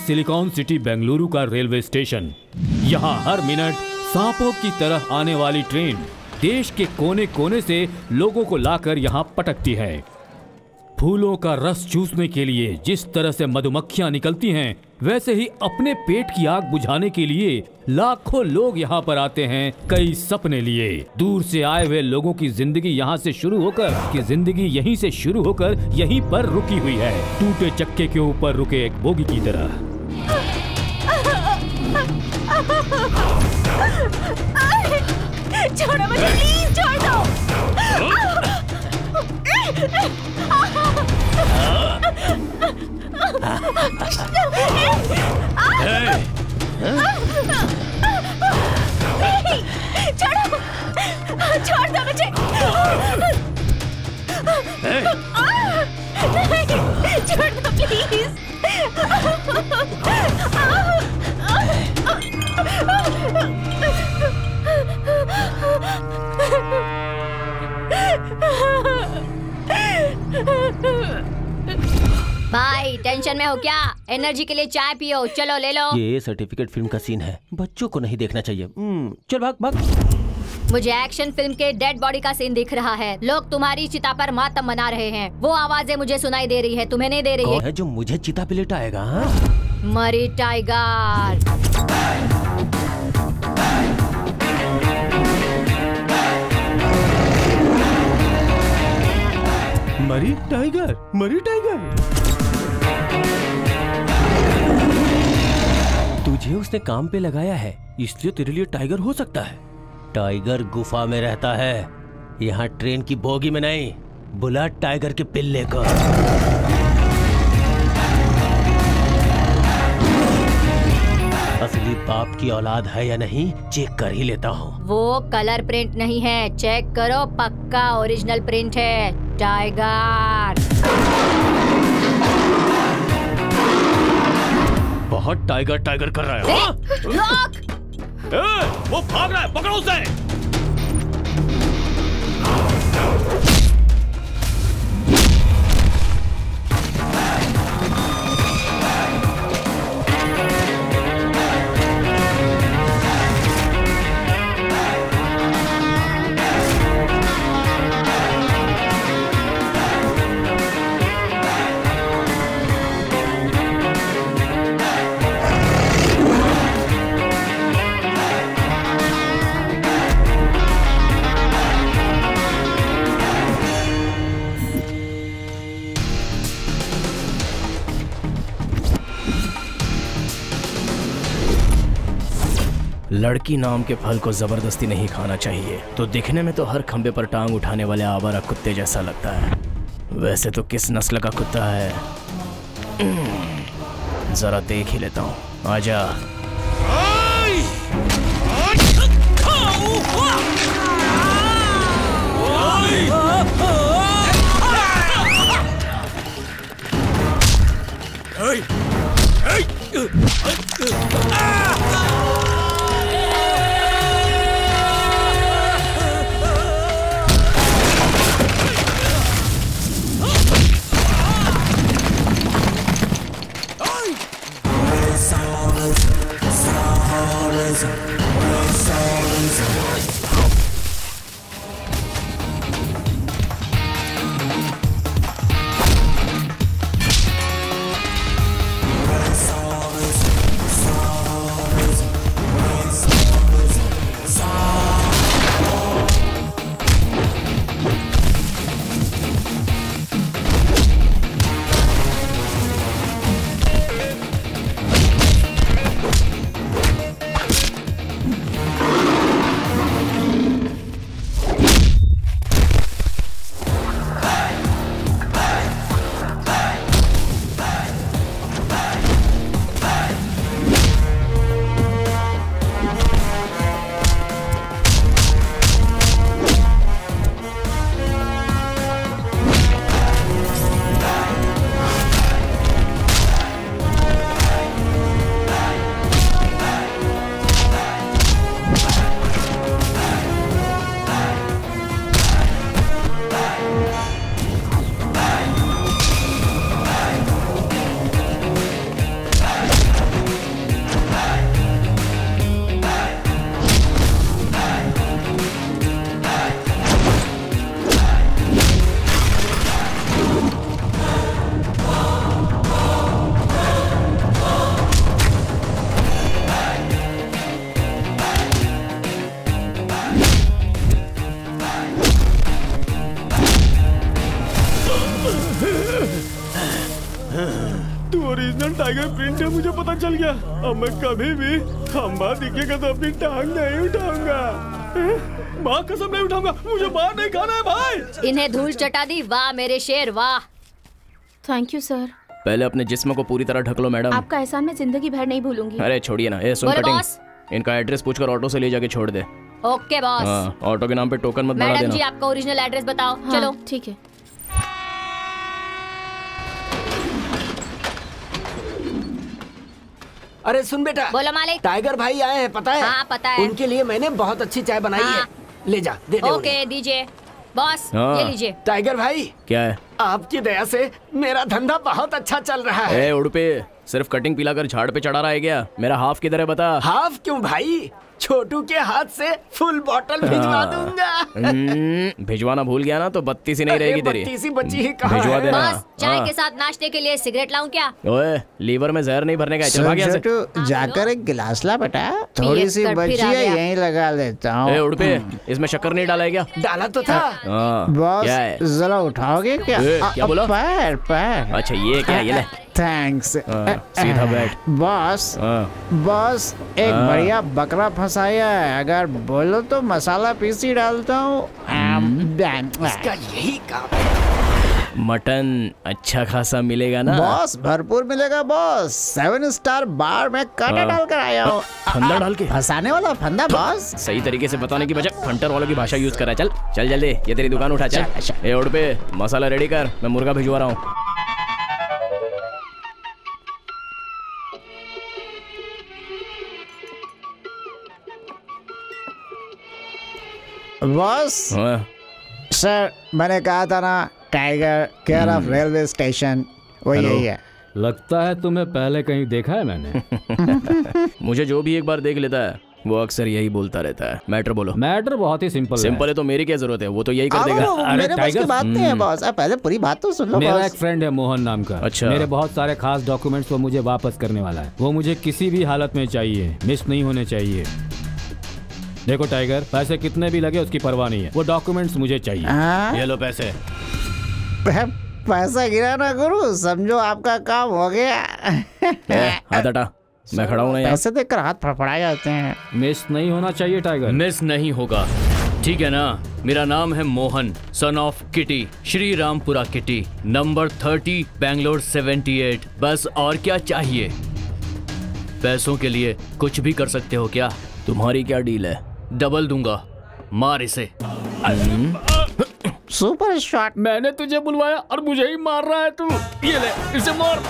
Silicon city Bengaluru का railway station. यहाँ हर minute सांपों की तरह आने वाली ट्रेन देश के कोने कोने से लोगों को लाकर यहाँ पटकती है। फूलों का रस चूसने के लिए जिस तरह से मधुमक्खियां निकलती हैं, वैसे ही अपने पेट की आग बुझाने के लिए लाखों लोग यहाँ पर आते हैं कई सपने लिए। दूर से आए हुए लोगों की जिंदगी यहाँ से शुरू होकर यहीं पर रुकी हुई है, टूटे चक्के के ऊपर रुके एक बोगी की तरह। छोड़ो मुझे, प्लीज छोड़ दो। छोड़ दो मुझे। छोड़ दो प्लीज। भाई टेंशन में हो क्या? एनर्जी के लिए चाय पियो, चलो ले लो। ये सर्टिफिकेट फिल्म का सीन है, बच्चों को नहीं देखना चाहिए। चल भाग भाग। मुझे एक्शन फिल्म के डेड बॉडी का सीन दिख रहा है। लोग तुम्हारी चिता पर मातम मना रहे हैं। वो आवाजें मुझे सुनाई दे रही है, तुम्हें नहीं दे रही कौन है जो मुझे चिता पे लिटाएगा? मरी टाइगर। मरी टाइगर, मरी टाइगर। तुझे उसने काम पे लगाया है, इसलिए तेरे लिए टाइगर हो सकता है। टाइगर गुफा में रहता है, यहाँ ट्रेन की बोगी में नहीं। बुला टाइगर के पिल्ले को। असली बाप की औलाद है या नहीं चेक कर ही लेता हूँ। वो कलर प्रिंट नहीं है, चेक करो, पक्का ओरिजिनल प्रिंट है। टाइगर। बहुत टाइगर टाइगर कर रहा है। वो भाग रहा है, पकड़ो उसे। लड़की नाम के फल को जबरदस्ती नहीं खाना चाहिए। तो दिखने में तो हर खंबे पर टांग उठाने वाले आवारा कुत्ते जैसा लगता है। वैसे तो किस नस्ल का कुत्ता है, जरा देख ही लेता हूँ। आजा। ओरिजिनल टाइगर प्रिंट है, मुझे पता चल गया। अब मैं कभी भी खंबा दिखेगा तो अपनी टांग नहीं उठाऊंगा। माँ कसम नहीं उठाऊंगा, मुझे मार नहीं खाना है भाई। इन्हें धूल चटा दी। वाह मेरे शेर वाह। Thank you sir. पहले अपने जिस्म को पूरी तरह ढक लो मैडम। आपका एहसान मैं जिंदगी भर नहीं भूलूंगी। अरे छोड़िए ना। ए सुन बोलो कटिंग, बॉस। इनका एड्रेस पूछकर ऑटो से ले जाके छोड़ दे। Okay boss. हाँ, ऑटो के नाम पे टोकन मत बना मैडम देना। जी आपका ओरिजिनल एड्रेस बताओ। हाँ, चलो ठीक है। अरे सुन बेटा, बोलो मालिक। टाइगर भाई आए हैं, पता है? हाँ, पता है। उनके लिए मैंने बहुत अच्छी चाय बनाई हाँ। है, ले जा दे दे। ओके दीजिए बॉस। हाँ। ये लीजिए। टाइगर भाई, क्या है? आपकी दया से मेरा धंधा बहुत अच्छा चल रहा है। ए उड़पे, सिर्फ कटिंग पिलाकर झाड़ पे चढ़ा रहा है क्या? मेरा हाफ किधर है बता। हाफ क्यों भाई, छोटू के हाथ से फुल बोतल भिजवा दूंगा। भिजवाना भूल गया ना तो 32 ही नहीं रहेगी तेरी। 32 ही बची ही कहाँ भिजवा है? देना। बॉस चाय हाँ। के साथ नाश्ते के लिए सिगरेट लाऊं क्या? ओए लीवर में जहर नहीं भरने का है, चल भाग यहाँ से। छोटू जाकर एक गिलास ला बेटा, थोड़ी सी कर फिर बची आ है, गया। यहीं लगा लेता ए हूँ। उड़पे, इसमें शक्कर नहीं डाला है क्या? डाला तो था। हाँ, बॉस क्या है? जरा उठाओगे क्या? ए, क्या बोला? पैर पैर। अच्छा ये क्या है? ये ले। थैंक्स। हाँ, सीधा बैठ। बॉस हाँ, बॉस एक हाँ। बढ़िया बकरा फंसाया है, अगर बोलो तो मसाला पीसी डालता हूँ। इसका यही काम है। मटन अच्छा खासा मिलेगा ना? बॉस भरपूर मिलेगा बॉस, 7 स्टार बार में कांटा हाँ। डालकर आया हूँ। फंदा डाल के? फंसाने वाला फंदा बॉस। सही तरीके से बताने की बजाय फंटर वालों की भाषा यूज करा। चल चल जल्दी, ये तेरी दुकान उठा। चल ए उड़पे, मसाला रेडी कर, मैं मुर्गा भिजवा रहा हूँ। बॉस हाँ, सर मैंने कहा था ना, tiger care of railway station, वो हेलो। यही है। लगता है तुम्हें पहले कहीं देखा है मैंने। मुझे जो भी एक बार देख लेता है वो अक्सर यही बोलता रहता है। मैटर बोलो। मैटर बहुत ही सिंपल सिंपल है तो मेरी क्या जरूरत है, वो तो यही कर देगा। अरे मेरे बस की टाइगर, बात नहीं है बॉस, आप पहले पूरी बात तो सुन लो मेरा एक बॉस। फ्रेंड है मोहन नाम का। अच्छा। मेरे बहुत सारे खास डॉक्यूमेंट्स वो मुझे वापस करने वाला है। वो मुझे किसी भी हालत में चाहिए, मिस नहीं होने चाहिए। देखो टाइगर, पैसे कितने भी लगे उसकी परवाह नहीं है, वो डॉक्यूमेंट्स मुझे चाहिए। हाँ? ये लो पैसे। पैसा गिरा ना गुरु, समझो आपका काम हो गया। हाथ हटा, मैं खड़ा हूँ ना यहाँ। पैसे देखकर हाथ फड़फड़ाए जाते हैं। मिस नहीं होना चाहिए टाइगर। मिस नहीं होगा, ठीक है ना? मेरा नाम है Mohan, son of kitty, Shri Rampura kitty, number 30, Bangalore 78। बस और क्या चाहिए? पैसों के लिए कुछ भी कर सकते हो क्या? तुम्हारी क्या डील है? डबल दूंगा, मार इसे। Super shot. मैंने तुझे बुलवाया और मुझे ही मार रहा है तू। ये ले, इसे मार।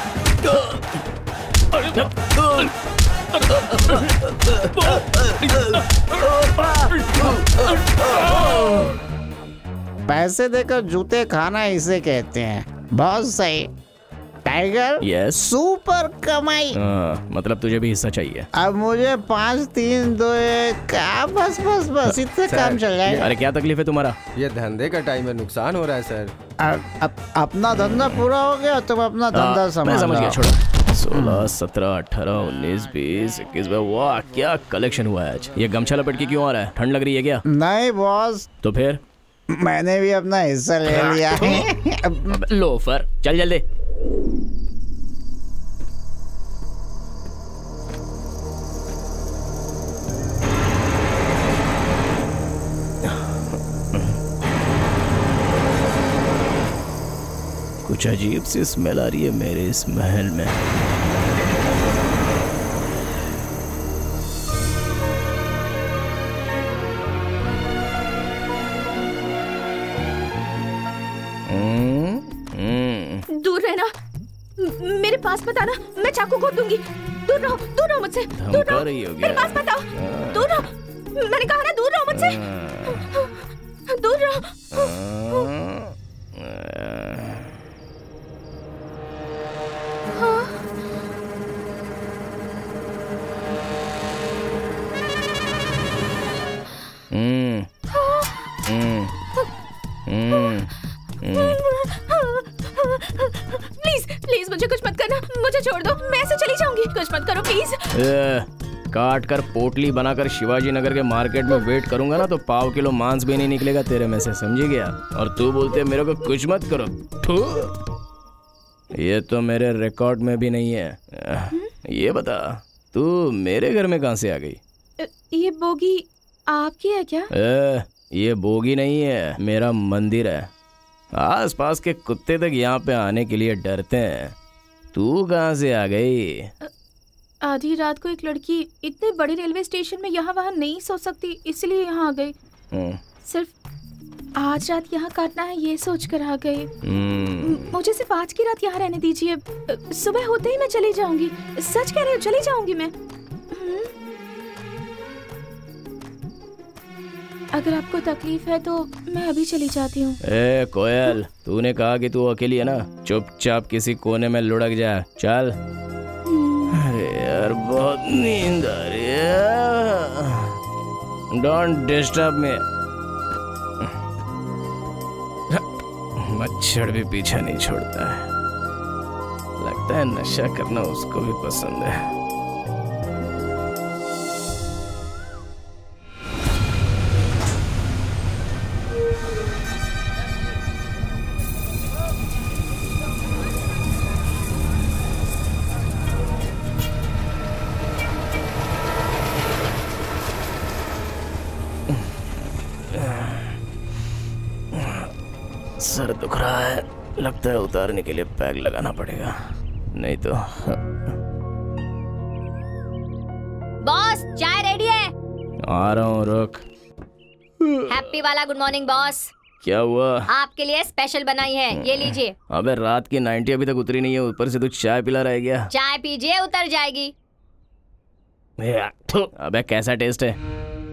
पैसे देकर जूते खाना इसे कहते हैं। बहुत सही टाइगर। यस। सुपर कमाई। मतलब तुझे भी हिस्सा चाहिए? अब मुझे 5 3 2 1 बस बस बस इतने काम चल जाएगा। अरे क्या तकलीफ है तुम्हारा? ये धंधे का टाइम में नुकसान हो रहा है सर। अपना धंधा पूरा हो गया, तुम अपना धंधा मैं संभालो। समझ गया, छोड़ो। 16, 17, 18, 19, 20, 21। वाह क्या कलेक्शन हुआ है आज। ये गमछा लपेट के क्यों आ रहा है? ठंड लग रही है क्या? नहीं बॉस, तो फिर मैंने भी अपना हिस्सा ले लिया है। लोफर, चल जल्दी। कुछ अजीब सी स्मेल आ रही है मेरे इस महल में। दूर रहना, मेरे पास मत आना, मैं चाकू घोट दूंगी। दूर रहो मुझसे। दूर धमका रहो, रही हो मेरे क्या? पास मत आओ। दूर रहो, मैंने कहा ना, दूर रहो मुझसे। दूर रहो। प्लीज प्लीज मुझे कुछ मत करना, मुझे छोड़ दो, मैं ऐसे चली जाऊंगी। कुछ मत करो प्लीज। काट कर पोटली बनाकर शिवाजी नगर के मार्केट में वेट करूंगा ना तो पाव किलो मांस भी नहीं निकलेगा तेरे में से, समझी गया? और तू बोलते मेरे को कुछ मत करो। ये तो मेरे रिकॉर्ड में भी नहीं है। ये बता, तू मेरे घर में कहाँ से आ गई? ये बोगी आपकी है क्या? ये बोगी नहीं है, मेरा मंदिर है। आसपास के कुत्ते तक यहाँ पे आने के लिए डरते हैं। तू कहाँ से आ गई? आधी रात को एक लड़की इतने बड़े रेलवे स्टेशन में यहाँ वहाँ नहीं सो सकती, इसलिए यहाँ आ गई। सिर्फ आज रात यहाँ काटना है ये सोच कर आ गई। मुझे सिर्फ आज की रात यहाँ रहने दीजिए, सुबह होते ही मैं चली जाऊंगी। सच कह रही हूँ, चली जाऊंगी मैं। अगर आपको तकलीफ है तो मैं अभी चली जाती हूँ। ए कोयल, तूने कहा कि तू अकेली है ना, चुपचाप किसी कोने में लुढ़क जा। चल। अरे यार बहुत नींद आ रही है। Don't disturb me. मच्छर भी पीछा नहीं छोड़ता है। लगता है नशा करना उसको भी पसंद है। सर दुख रहा है, लगता है उतारने के लिए पैग लगाना पड़ेगा, नहीं तो। बॉस चाय रेडी है। आ रहा हूँ, रुक। हैप्पी वाला गुड मॉर्निंग बॉस। क्या हुआ? आपके लिए स्पेशल बनाई है, ये लीजिए। अबे रात की 90 अभी तक उतरी नहीं है, ऊपर से तू चाय पिला रह गया। चाय पीजिए, उतर जाएगी। अबे कैसा टेस्ट है?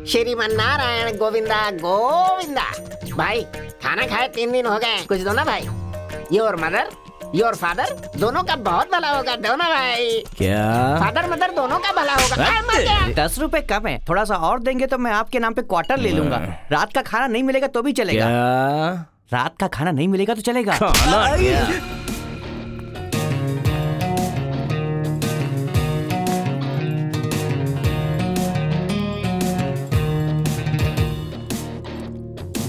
श्रीमान नारायण गोविंदा गोविंदा। भाई खाना खाए 3 दिन हो गए, कुछ दो ना भाई। योर मदर योर फादर दोनों का बहुत भला होगा, दो ना भाई। क्या? फादर मदर दोनों का भला होगा। 10 रुपए कम है, थोड़ा सा और देंगे तो मैं आपके नाम पे क्वार्टर ले लूंगा। रात का खाना नहीं मिलेगा तो भी चलेगा। क्या? रात का खाना नहीं मिलेगा तो चलेगा। खाना क्या?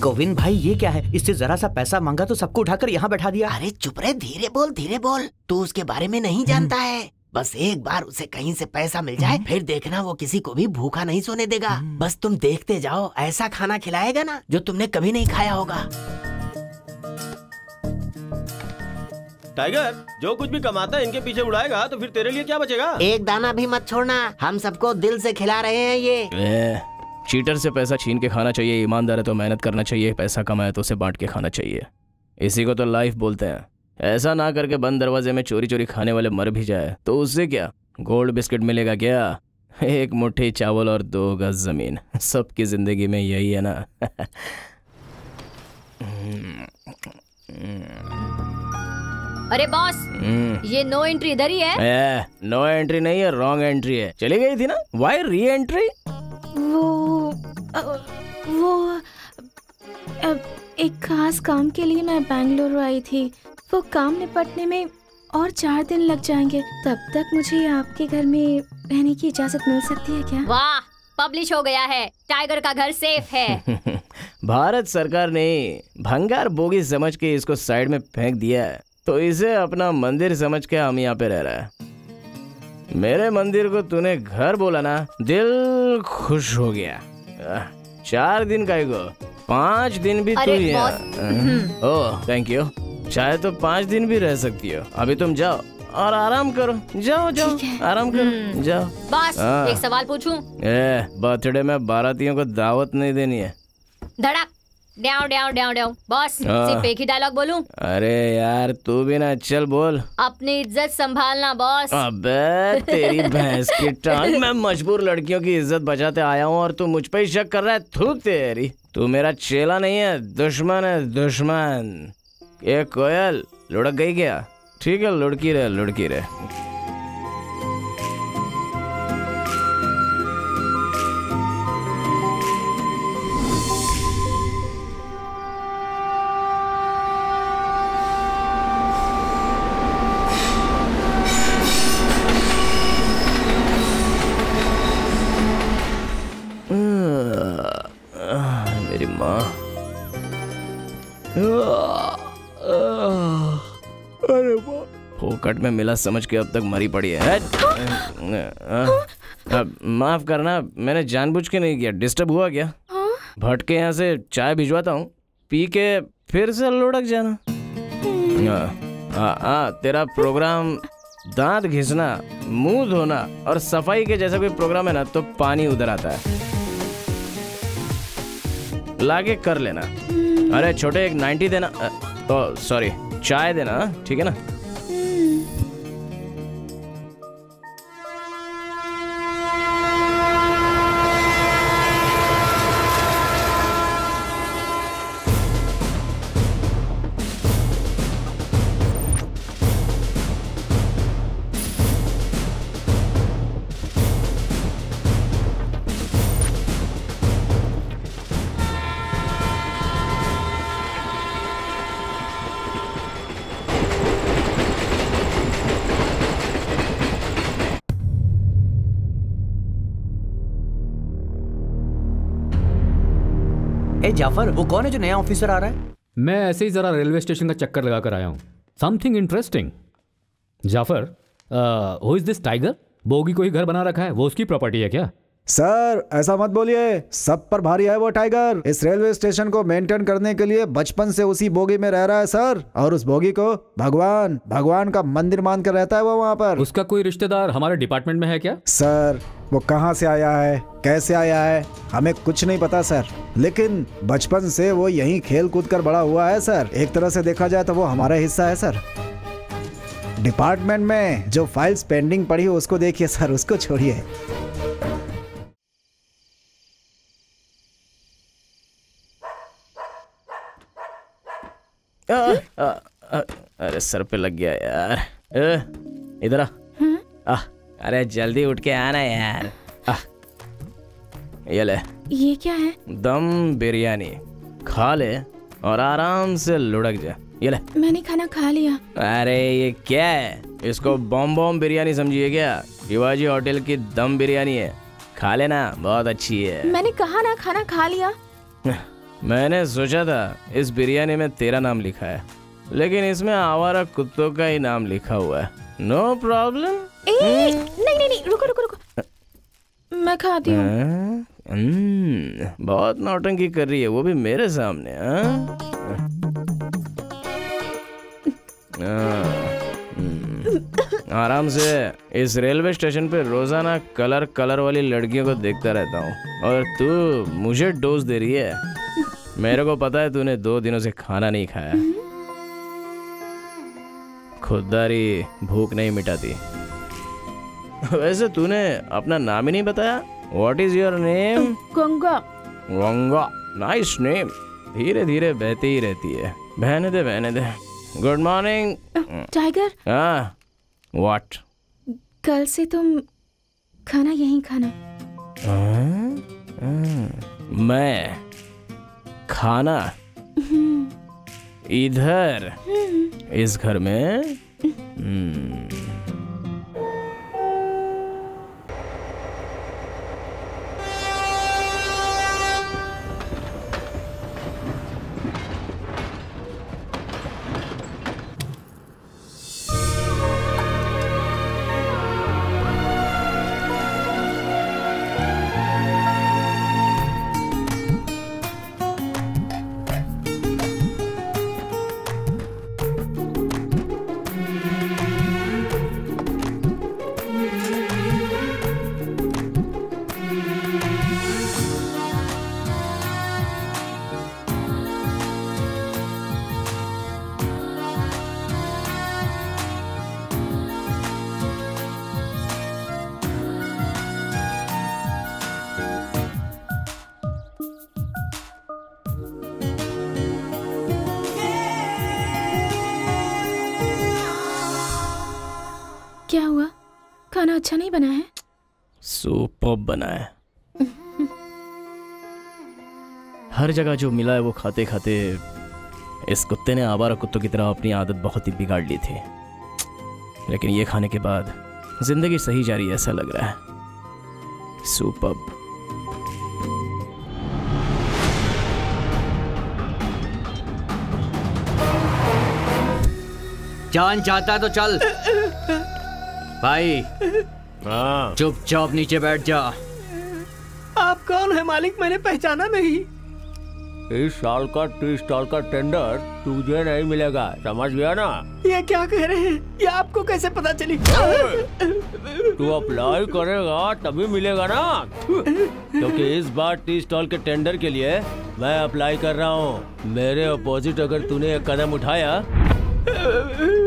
गोविंद भाई ये क्या है? इससे जरा सा पैसा मांगा तो सबको उठाकर यहाँ बैठा दिया। अरे चुप रहे, धीरे बोल धीरे बोल। तू उसके बारे में नहीं जानता है। बस एक बार उसे कहीं से पैसा मिल जाए, फिर देखना वो किसी को भी भूखा नहीं सोने देगा। बस तुम देखते जाओ, ऐसा खाना खिलाएगा ना जो तुमने कभी नहीं खाया होगा। टाइगर, जो कुछ भी कमाता है इनके पीछे उड़ाएगा तो फिर तेरे लिए क्या बचेगा? एक दाना भी मत छोड़ना, हम सबको दिल से खिला रहे हैं ये। चीटर से पैसा छीन के खाना चाहिए, ईमानदार है तो मेहनत करना चाहिए, पैसा कमाया तो उसे बांट के खाना चाहिए। इसी को तो लाइफ बोलते हैं। ऐसा ना करके बंद दरवाजे में चोरी चोरी खाने वाले मर भी जाए तो उससे क्या, गोल्ड बिस्किट मिलेगा क्या? एक मुट्ठी चावल और 2 गज जमीन। सबकी जिंदगी में यही है ना। अरे बॉस, ये नो एंट्री इधर ही है। नो एंट्री नहीं है, रॉन्ग एंट्री है। चली गई थी ना, वाई री एंट्री? वो एक खास काम के लिए मैं बेंगलुरु आई थी। वो काम निपटने में और 4 दिन लग जाएंगे। तब तक मुझे आपके घर में रहने की इजाजत मिल सकती है क्या? वाह, पब्लिश हो गया है, टाइगर का घर सेफ है। भारत सरकार ने भंगार बोगी समझ के इसको साइड में फेंक दिया है, तो इसे अपना मंदिर समझ के हम यहाँ पे रह रहा है। मेरे मंदिर को तूने घर बोला ना, दिल खुश हो गया। 4 दिन का एगो, 5 दिन भी तू यहाँ। Oh thank you. चाहे तो 5 दिन भी रह सकती हो। अभी तुम जाओ और आराम करो। जाओ जाओ आराम करो, जाओ। बॉस एक सवाल पूछूं? बर्थडे में बारातियों को दावत नहीं देनी है। धड़क ड्याव ड्याव ड्याव ड्याव। बॉस सिर्फ एक ही डायलॉग बोलूं? अरे यार तू भी ना, चल बोल। अपनी इज्जत संभालना बॉस। अबे तेरी भैंस की टांग। मैं मजबूर लड़कियों की इज्जत बचाते आया हूँ और तू मुझ पे ही शक कर रहा है। थू तेरी, तू मेरा चेला नहीं है, दुश्मन है, दुश्मन। ये कोयल लुढ़क गई क्या? ठीक है, लुढ़की रहे, लुढ़की रहे। मेरी माँ। अरे फोकट में मिला समझ के अब तक मरी पड़ी है। माफ करना, मैंने जानबूझ के नहीं किया। डिस्टर्ब हुआ क्या? भट्ट के यहाँ से चाय भिजवाता हूँ, पी के फिर से लुढ़क जाना। तेरा प्रोग्राम दांत घिसना, मुंह धोना और सफाई के जैसा कोई प्रोग्राम है ना तो पानी उधर आता है, लाके कर लेना। अरे छोटे एक 90 देना, सॉरी चाय देना, ठीक है ना? ए जाफर, वो कौन है जो नया ऑफिसर आ रहा है? मैं ऐसे ही जरा रेलवे स्टेशन का चक्कर लगा कर आया हूँ। Something interesting. Jafar, who is this tiger? Bogie को ही घर बना रखा है, वो उसकी प्रॉपर्टी है क्या? सर ऐसा मत बोलिए, सब पर भारी है वो टाइगर। इस रेलवे स्टेशन को मेंटेन करने के लिए बचपन से उसी बोगी में रह रहा है सर, और उस बोगी को भगवान का मंदिर मान कर रहता है वो वहाँ पर। उसका कोई रिश्तेदार हमारे डिपार्टमेंट में है क्या? सर वो कहाँ से आया है, कैसे आया है, हमें कुछ नहीं पता सर, लेकिन बचपन से वो यहीं खेल कूद कर बड़ा हुआ है सर। एक तरह से देखा जाए तो वो हमारा हिस्सा है सर। डिपार्टमेंट में जो फाइल्स पेंडिंग पड़ी हो उसको देखिए सर, उसको छोड़िए। अरे सर पे लग गया यार। इधर आ। अरे जल्दी उठ के आना यार। ये ले। ये क्या है? दम बिरयानी, खा ले और आराम से लुढ़क जा। ये ले। मैंने खाना खा लिया। अरे ये क्या है? इसको बॉम बिरयानी समझिए क्या? शिवाजी होटल की दम बिरयानी है, खा लेना, बहुत अच्छी है। मैंने कहा ना खाना खा लिया। मैंने सोचा था इस बिरयानी में तेरा नाम लिखा है, लेकिन इसमें आवारा कुत्तों का ही नाम लिखा हुआ है। No problem. नहीं, रुको। मैं खाती हूँ। बहुत नौटंकी कर रही है, वो भी मेरे सामने। आराम से। इस रेलवे स्टेशन पे रोजाना कलर वाली लड़कियों को देखता रहता हूँ, और तू मुझे डोज दे रही है। मेरे को पता है तूने 2 दिनों से खाना नहीं खाया। खुददारी भूख नहीं मिटाती। वैसे तूने अपना नाम ही नहीं बताया। What is your name? Ganga. Nice name. धीरे धीरे बहती ही रहती है। बहने दे। Good morning tiger. हाँ, व्हाट? कल से तुम खाना यहीं खाना। मैं खाना इधर इस घर में? क्या हुआ? खाना अच्छा नहीं बना है? सुपर्ब बना है। हर जगह जो मिला है वो खाते खाते इस कुत्ते ने आवारा कुत्तों की तरह अपनी आदत बहुत ही बिगाड़ ली थी, लेकिन ये खाने के बाद जिंदगी सही जा रही है ऐसा लग रहा है। सुपर्ब। जान चाहता है तो चल। भाई चुपचाप नीचे बैठ जा। आप कौन है मालिक? मैंने पहचाना नहीं। इस साल का टी स्टॉल का टेंडर तुझे नहीं मिलेगा, समझ गया ना? ये क्या कह रहे हैं? ये आपको कैसे पता चली? तू अप्लाई करेगा तभी मिलेगा ना, क्योंकि इस बार टी स्टॉल के टेंडर के लिए मैं अप्लाई कर रहा हूँ। मेरे अपोजिट अगर तूने एक कदम उठाया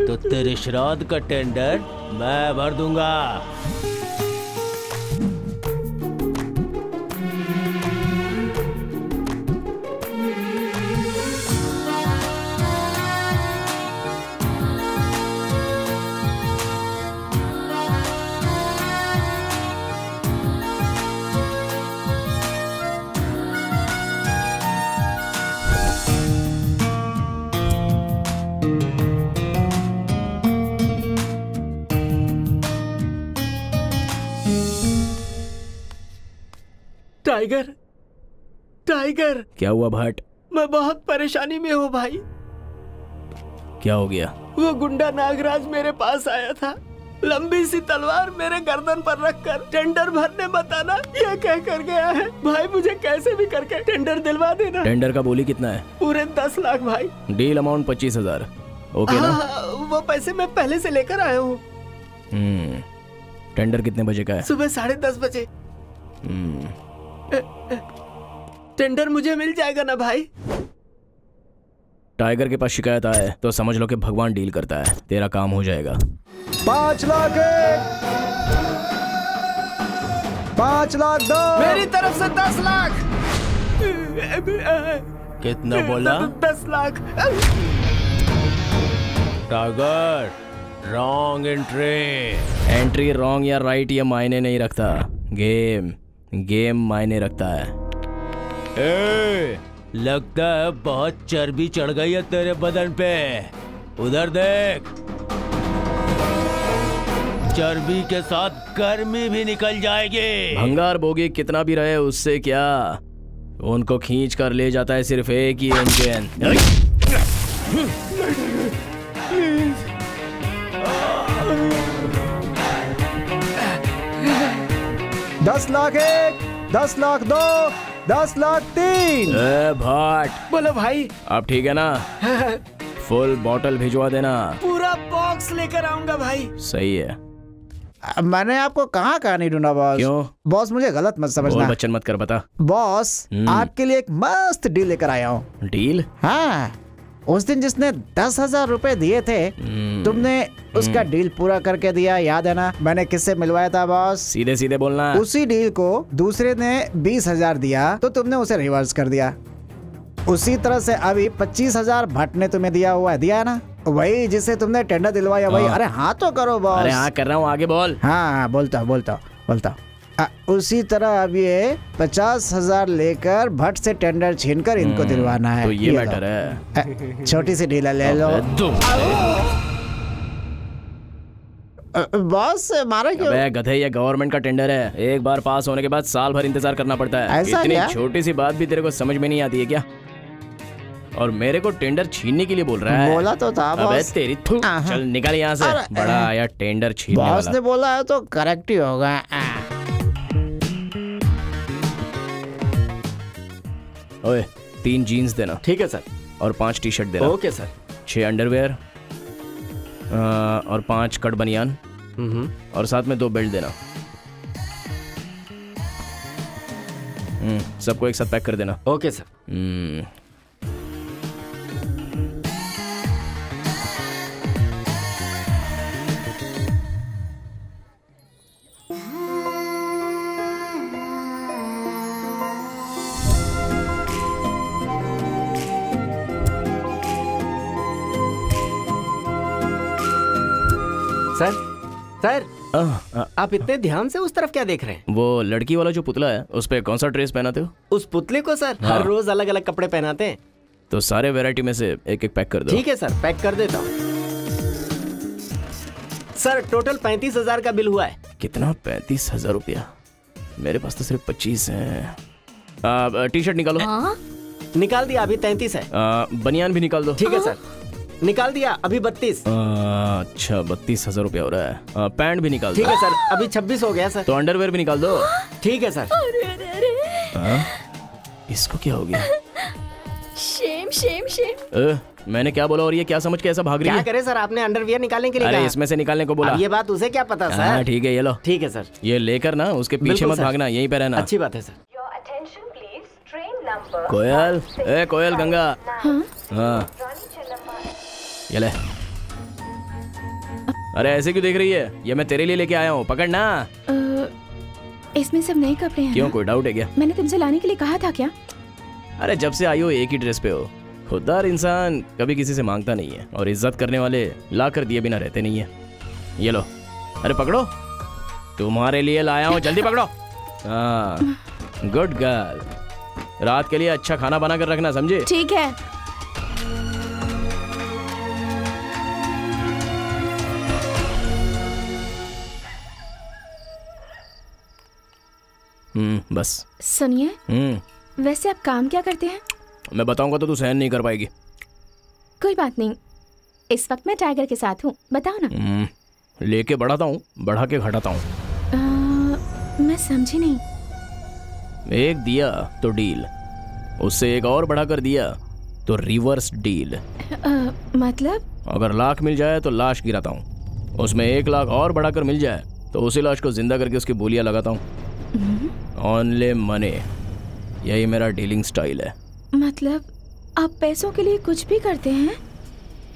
तो तेरे श्राद्ध का टेंडर मैं भर दूंगा। Tiger, tiger. क्या हुआ भट्ट? मैं बहुत परेशानी में हूँ भाई। क्या हो गया? वो गुंडा नागराज मेरे पास आया था, लंबी सी तलवार मेरे गर्दन पर रखकर टेंडर भरने बताना ये कह कर गया है। भाई मुझे कैसे भी करके टेंडर दिलवा देना। टेंडर का बोली कितना है? पूरे 10 लाख भाई। Deal amount 25,000। ओके ना? वो पैसे मैं पहले से लेकर आया हूँ। टेंडर कितने बजे का है? सुबह 10:30 बजे। टेंडर मुझे मिल जाएगा ना भाई? टाइगर के पास शिकायत आए तो समझ लो कि भगवान डील करता है, तेरा काम हो जाएगा। 5 लाख 5 लाख दो। मेरी तरफ से 10 लाख। कितना बोला? 10 lakh. Tiger, wrong entry wrong या राइट ये मायने नहीं रखता। गेम मायने रखता है। लगता है बहुत चर्बी चढ़ गई है तेरे बदन पे। उधर देख, चर्बी के साथ गर्मी भी निकल जाएगी। भंगार बोगी कितना भी रहे उससे क्या, उनको खींच कर ले जाता है सिर्फ एक ही इंजन। 10 लाख 1, 10 लाख 2, 10 लाख 3। भाट बोलो भाई। अब ठीक है ना? फुल बॉटल भिजवा देना। पूरा बॉक्स लेकर आऊंगा भाई। सही है। मैंने आपको कहाँ नहीं ढूंढा बॉस। क्यों? बॉस मुझे गलत मत समझना। बच्चन मत कर, बता। बॉस आपके लिए एक मस्त डील लेकर आया हूँ। डील? हाँ, उस दिन जिसने 10,000 रुपए दिए थे तुमने उसका डील पूरा करके दिया, याद है ना? मैंने किससे मिलवाया था बॉस? सीधे सीधे बोलना। उसी डील को दूसरे ने 20,000 दिया तो तुमने उसे रिवर्स कर दिया। उसी तरह से अभी 25,000 भट्ट ने तुम्हें दिया हुआ है, दिया है ना? वही जिससे तुमने टेंडर दिलवाया वही। अरे हाँ तो करो बॉस। अरे हाँ कर रहा हूँ, आगे बोल। हाँ बोलता। उसी तरह अब ये 50,000 लेकर भट्ट से टेंडर छीनकर इनको दिलवाना है। तो ये मैटर है। छोटी सी डील ले लो। बॉस मारा क्यों? अबे गधे, ये गवर्नमेंट का टेंडर है। एक बार पास होने के बाद साल भर इंतजार करना पड़ता है। ऐसा इतनी क्या? छोटी सी बात भी तेरे को समझ में नहीं आती है क्या? और मेरे को टेंडर छीनने के लिए बोल रहा है। बोला तो था बॉस। अबे तेरी थू, चल निकल यहाँ से। बड़ा आया टेंडर छीनने वाला। बॉस ने बोला है तो करेक्ट ही होगा। ओए 3 जीन्स देना। ठीक है सर। और 5 टी-शर्ट देना। Okay sir. 6 अंडरवेयर और 5 कट बनियान और साथ में 2 बेल्ट देना। सबको एक साथ पैक कर देना। Okay sir. सर आप इतने ध्यान से उस तरफ क्या देख रहे हैं? वो लड़की वाला जो पुतला है उस पे कौन सा ड्रेस पहनाते हो? उस पुतले को सर हर रोज अलग अलग कपड़े पहनाते हैं। तो सारे वैरायटी में से एक एक पैक कर दो। ठीक है सर, पैक कर देता हूँ। सर टोटल 35,000 का बिल हुआ है। कितना? 35,000 रुपया? मेरे पास तो सिर्फ 25 है। टी-शर्ट निकालो। हाँ? निकाल दिया, अभी 33 है। बनियान भी निकाल दो। ठीक है सर। निकाल दिया अभी 32। अच्छा 32,000 रुपया हो रहा है। पैंट भी निकाल ठीक है सर, अभी 26 हो गया सर। तो अंडरवेयर भी निकाल दो। ठीक है सर। इसको क्या हो गया? Shem Shem Shem. मैंने क्या बोला और ये क्या समझ के ऐसा भाग रही है? क्या करे सर, आपने अंडरवियर निकालने के लिए अरे कहा। इसमें से निकालने को बोला। अब ये बात उसे क्या पता सर। ठीक है ये लो। ठीक है सर। ये लेकर ना उसके पीछे मत भागना, यहीं पे रहना। अच्छी बात है सर। कोयल, ए कोयल गंगा। हाँ ये ले। अरे ऐसे क्यों देख रही है? ये मैं तेरे लिए लेके आया हूँ, पकड़ना। इसमें सब नए कपड़े हैं। क्यों, कोई डाउट है क्या? मैंने तुमसे लाने के लिए कहा था क्या? अरे जब से आई हो एक ही ड्रेस पे हो। खुददार इंसान कभी किसी से मांगता नहीं है और इज्जत करने वाले ला कर दिए बिना रहते नहीं है। ये लो। अरे पकड़ो, तुम्हारे लिए लाया हूँ, जल्दी पकड़ो। हाँ गुड गर्ल। रात के लिए अच्छा खाना बना कर रखना, समझे? ठीक है। बस। सुनिए, वैसे आप काम क्या करते हैं? मैं बताऊंगा तो तू सहन नहीं कर पाएगी। कोई बात नहीं, इस वक्त मैं टाइगर के साथ हूँ, बताओ ना। लेके बढ़ाता हूँ, बढ़ा के घटाता हूँ। मैं समझी नहीं। एक दिया तो डील, उससे एक और बढ़ा कर दिया तो रिवर्स डील। मतलब? अगर लाख मिल जाए तो लाश गिराता हूँ, उसमें 1 लाख और बढ़ाकर मिल जाए तो उसी लाश को जिंदा करके उसकी बोलियां लगाता हूँ। ऑनली मनी, यही मेरा डीलिंग स्टाइल है। मतलब आप पैसों के लिए कुछ भी करते हैं?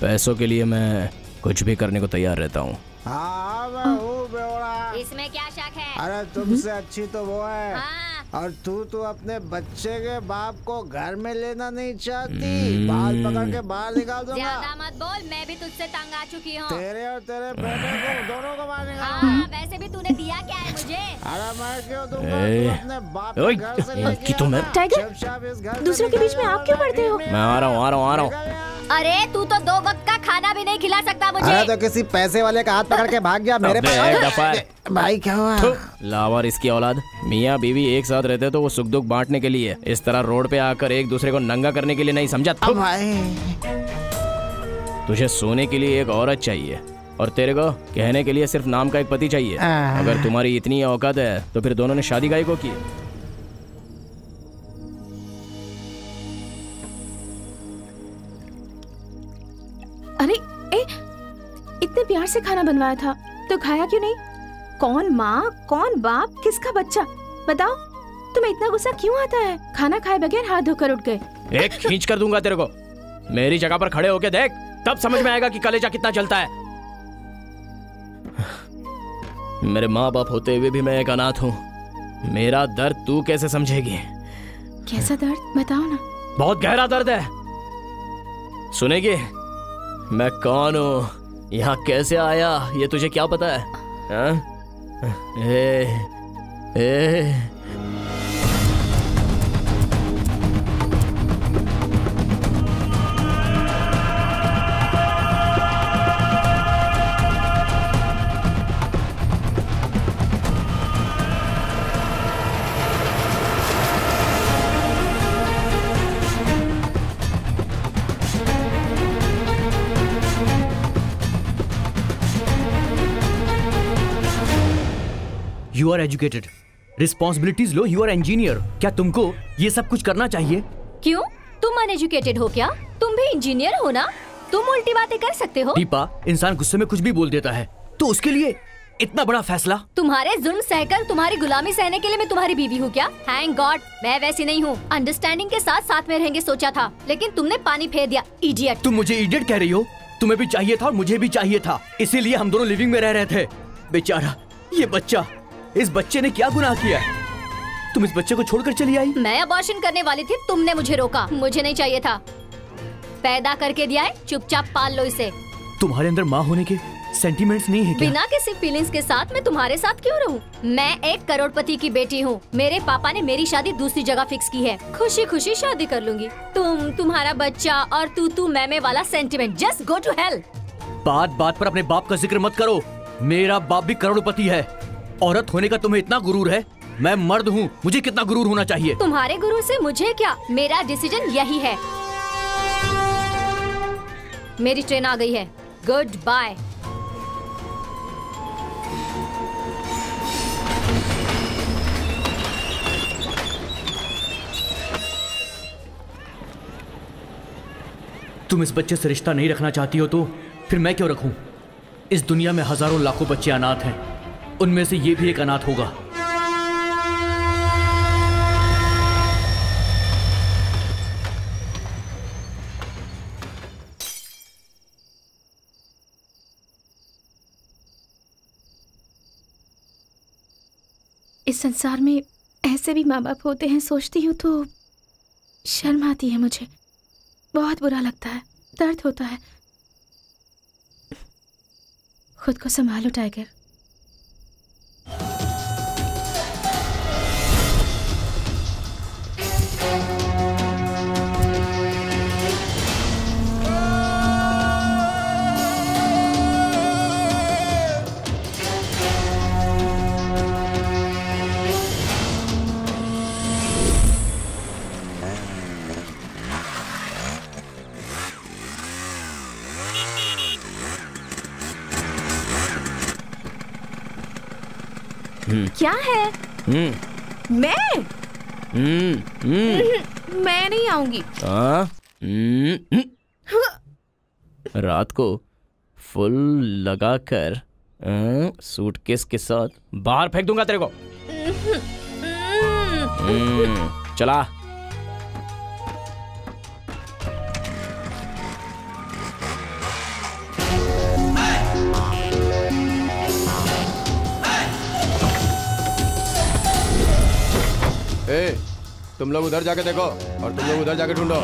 पैसों के लिए मैं कुछ भी करने को तैयार रहता हूँ। हाँ मैं हूँ बेवड़ा। इसमें क्या शक है? अरे तुमसे अच्छी तो वो है। और तू अपने बच्चे के बाप को घर में लेना नहीं चाहती। बाल पकड़ के बाहर निकाल दूंगा। ज्यादा मत बोल, मैं भी तुझसे तंग आ चुकी हूँ। तेरे और तेरे बेटे को दोनों को मार निकाल। हाँ, वैसे भी तूने दिया क्या है मुझे? अरे मैं क्यों दूंगा? तू अपने बाप के घर से लेके तुम्हें टाइगर, दूसरों के बीच में आप क्यों पड़ते हो? मैं आ रहा हूँ। अरे तू तो 2 वक्त का खाना भी नहीं खिला सकता मुझे। अरे तो किसी पैसे वाले का हाथ पकड़ के भाग गया मेरे पास। भाई क्या हुआ? लावर इसकी औलाद। मियाँ बीवी एक साथ रहते तो वो सुख दुख बांटने के लिए, इस तरह रोड पे आकर एक दूसरे को नंगा करने के लिए नहीं, समझा? भाई तुझे सोने के लिए एक औरत चाहिए और तेरे को कहने के लिए सिर्फ नाम का एक पति चाहिए। अगर तुम्हारी इतनी औकात है तो फिर दोनों ने शादी काहे को की? अरे इतने प्यार से खाना बनवाया था तो खाया क्यों नहीं? कौन माँ, कौन बाप, किसका बच्चा? बताओ, तुम्हें इतना गुस्सा क्यों आता है? खाना खाए बगैर हाथ धोकर उठ गए। एक खींच कर दूंगा तेरे को। मेरी जगह पर खड़े होके देख, तब समझ में आएगा कि कलेजा कितना चलता है। मेरे माँ बाप होते हुए भी मैं एक अनाथ हूँ। मेरा दर्द तू कैसे समझेगी? कैसा दर्द, बताओ ना। बहुत गहरा दर्द है, सुनेगी? मैं कौन हूँ, यहाँ कैसे आया, ये तुझे क्या पता है? हाँ? You are educated, responsibilities low, you are engineer। क्या तुमको ये सब कुछ करना चाहिए? क्यों, तुम अनएजुकेटेड हो क्या? तुम भी इंजीनियर हो ना, तुम उल्टी बातें कर सकते हो। दीपा, इंसान गुस्से में कुछ भी बोल देता है, तो उसके लिए इतना बड़ा फैसला? तुम्हारे जुल्म सहकर तुम्हारी गुलामी सहने के लिए मैं तुम्हारी बीवी हूँ क्या? थैंक गॉड मैं वैसी नहीं हूँ। अंडरस्टैंडिंग के साथ साथ में रहेंगे सोचा था, लेकिन तुमने पानी फेर दिया, इडियट। तुम मुझे इडियट कह रही हो? तुम्हें भी चाहिए था और मुझे भी चाहिए था, इसीलिए हम दोनों लिविंग में रह रहे थे। बेचारा ये बच्चा, इस बच्चे ने क्या गुनाह किया? तुम इस बच्चे को छोड़कर चली आई। मैं अबॉर्शन करने वाली थी, तुमने मुझे रोका। मुझे नहीं चाहिए था, पैदा करके दिया है, चुपचाप पाल लो इसे। तुम्हारे अंदर माँ होने के सेंटीमेंट्स नहीं है क्या? बिना किसी फीलिंग्स के साथ मैं तुम्हारे साथ क्यों रहूं? मैं एक करोड़पति की बेटी हूँ। मेरे पापा ने मेरी शादी दूसरी जगह फिक्स की है। खुशी खुशी शादी कर लूंगी। तुम्हारा बच्चा और तू मैं वाला sentiment, just go to hell. बात बात पर अपने बाप का जिक्र मत करो। मेरा बाप भी करोड़पति है। औरत होने का तुम्हें इतना गुरूर है, मैं मर्द हूँ, मुझे कितना गुरूर होना चाहिए? तुम्हारे गुरूर से मुझे क्या, मेरा डिसीजन यही है। मेरी ट्रेन आ गई है। Goodbye. तुम इस बच्चे से रिश्ता नहीं रखना चाहती हो तो फिर मैं क्यों रखूं? इस दुनिया में हजारों लाखों बच्चे अनाथ हैं, उनमें से ये भी एक अनाथ होगा। इस संसार में ऐसे भी माँ बाप होते हैं, सोचती हूँ तो शर्म आती है मुझे। बहुत बुरा लगता है, दर्द होता है। खुद को संभालो टाइगर। क्या है? मैं मैं नहीं आऊंगी। रात को फुल लगाकर सूटकेस के साथ बाहर फेंक दूंगा तेरे को। चला। ए, तुम लोग उधर जाके देखो और तुम लोग उधर जाके ढूंढो।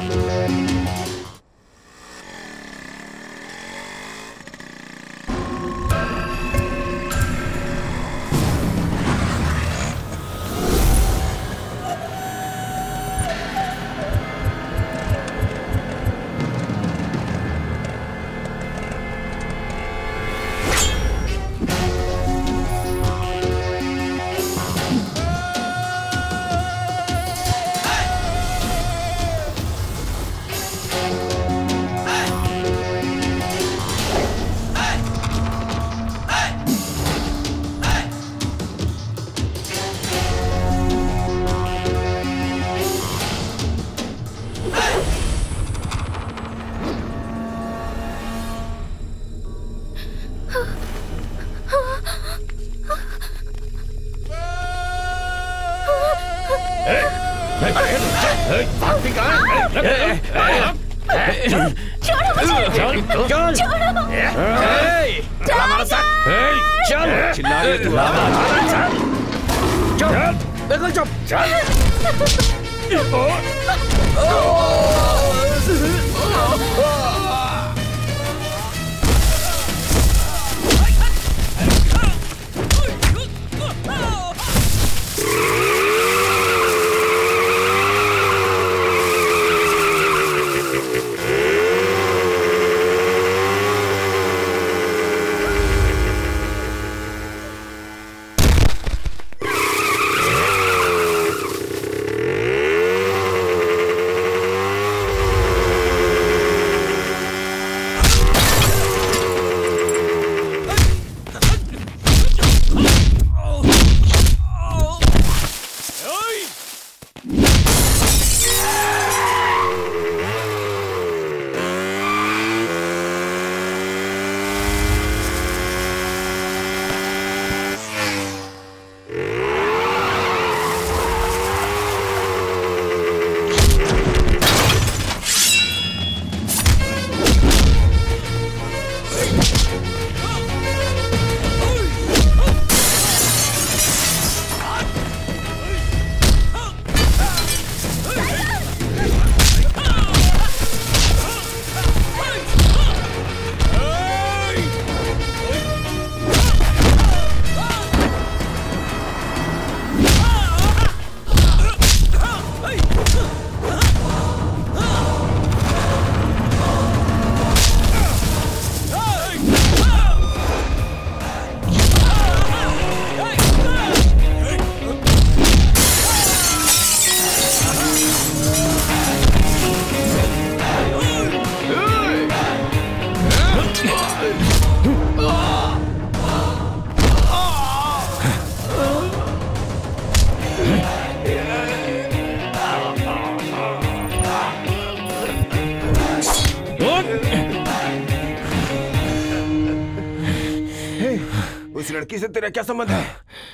उस लड़की से तेरा क्या संबंध है?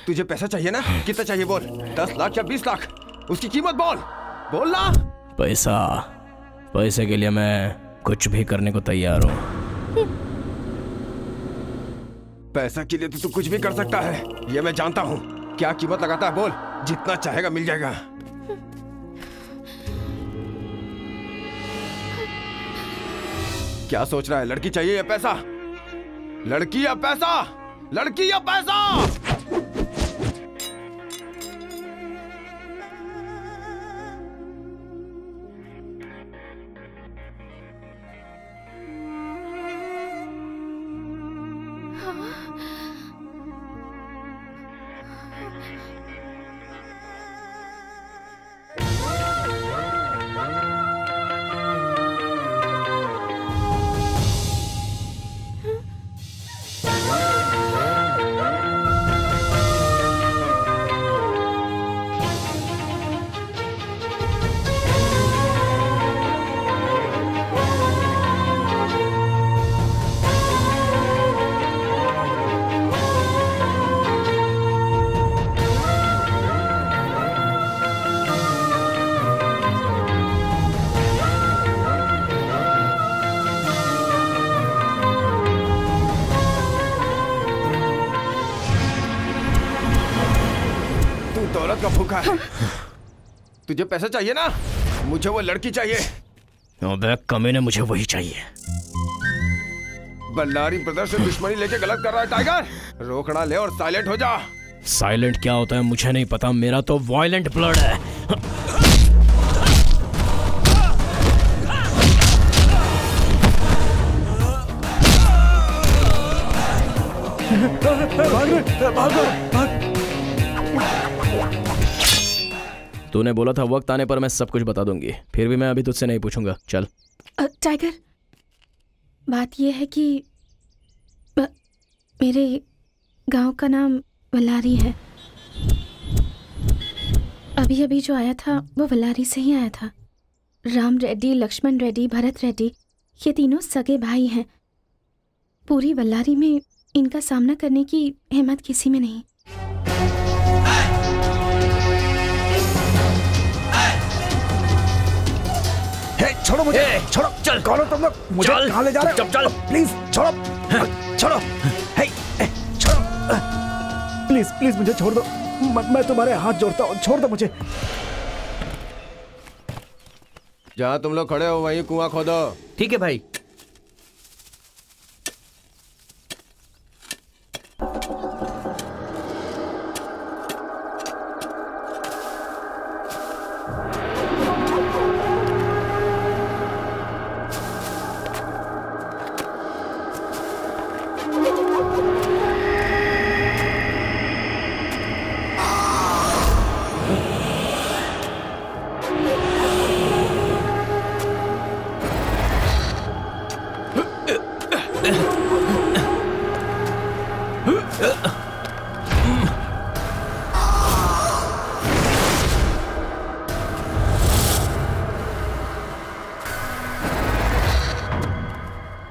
तुझे पैसा चाहिए ना? कितना चाहिए बोल? 10 लाख या 20 लाख? उसकी कीमत बोल, बोल ना। पैसा, पैसे के लिए मैं कुछ भी करने को तैयार हूँ। पैसा के लिए तो तू कुछ भी कर सकता है, ये मैं जानता हूँ। क्या कीमत लगाता है बोल? जितना चाहेगा मिल जाएगा। क्या सोच रहा है? लड़की चाहिए या पैसा? लड़की या पैसा? लड़की या पैसा? दौलत का भूखा है। तुझे पैसा चाहिए ना? मुझे वो लड़की चाहिए। अबे कमीने, मुझे वही चाहिए। बल्लारी ब्रदर से दुश्मनी लेके गलत कर रहा है टाइगर। रोकड़ा ले और साइलेंट हो जा। साइलेंट क्या होता है मुझे नहीं पता, मेरा तो वायलेंट ब्लड है। तूने बोला था वक्त आने पर मैं सब कुछ बता दूंगी, फिर भी मैं अभी तुझसे नहीं पूछूंगा। चल। टाइगर, बात यह है कि मेरे गांव का नाम वल्लारी है। अभी अभी जो आया था वो वल्लारी से ही आया था। राम रेड्डी, लक्ष्मण रेड्डी, भरत रेड्डी, ये तीनों सगे भाई हैं। पूरी वल्लारी में इनका सामना करने की हिम्मत किसी में नहीं। छोड़ो मुझे, छोड़ो। चल कौन हो तुम लोग? मुझे कहाँ ले जा रहे हो? चल प्लीज छोड़ो, छोड़ो, छोड़ो प्लीज, प्लीज मुझे छोड़ दो। मैं तुम्हारे हाथ जोड़ता हूँ, छोड़ दो मुझे। जहाँ तुम लोग खड़े हो वहीं कुआं खोदो। ठीक है भाई।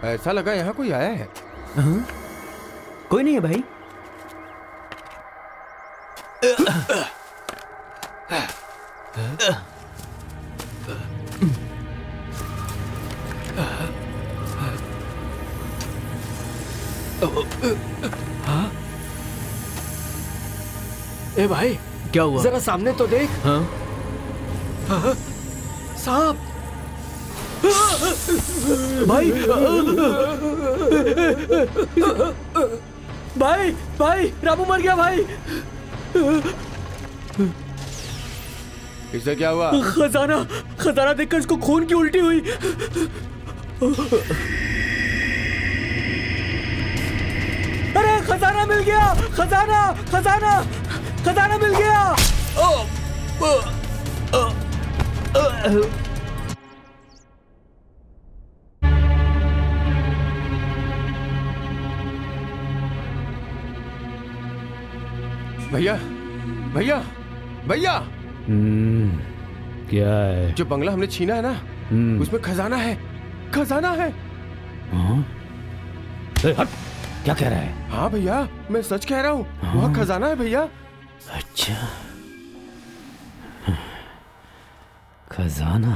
ऐसा लगा यहाँ कोई आया है। कोई नहीं है भाई। ए भाई, क्या हुआ? जरा सामने तो देख। हाँ? सांप। भाई भाई भाई, रामू मर गया भाई। इसे क्या हुआ? खजाना, खजाना देखकर इसको खून की उल्टी हुई। अरे खजाना मिल गया, खजाना, खजाना, खजाना मिल गया। भैया, भैया, भैया। क्या है? जो बंगला हमने छीना है ना, उसमें खजाना है, खजाना है। हाँ? हट, क्या कह रहा है? हाँ भैया, मैं सच कह रहा हूँ। वहाँ खजाना है भैया। अच्छा, खजाना।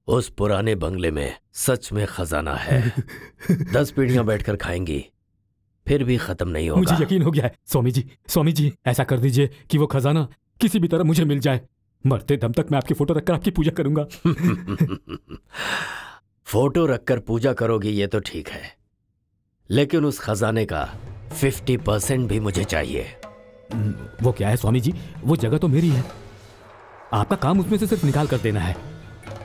उस पुराने बंगले में सच में खजाना है। 10 पीढ़ियां बैठकर खाएंगी फिर भी खत्म नहीं होगा। मुझे यकीन हो गया है। स्वामी जी ऐसा कर दीजिए कि वो खजाना किसी भी तरह मुझे मिल जाए। मरते दम तक मैं आपकी फोटो रखकर आपकी पूजा करूंगा। फोटो रखकर पूजा करोगी ये तो ठीक है, लेकिन उस खजाने का 50% भी मुझे चाहिए। वो क्या है स्वामी जी? वो जगह तो मेरी है, आपका काम उसमें से सिर्फ निकाल कर देना है।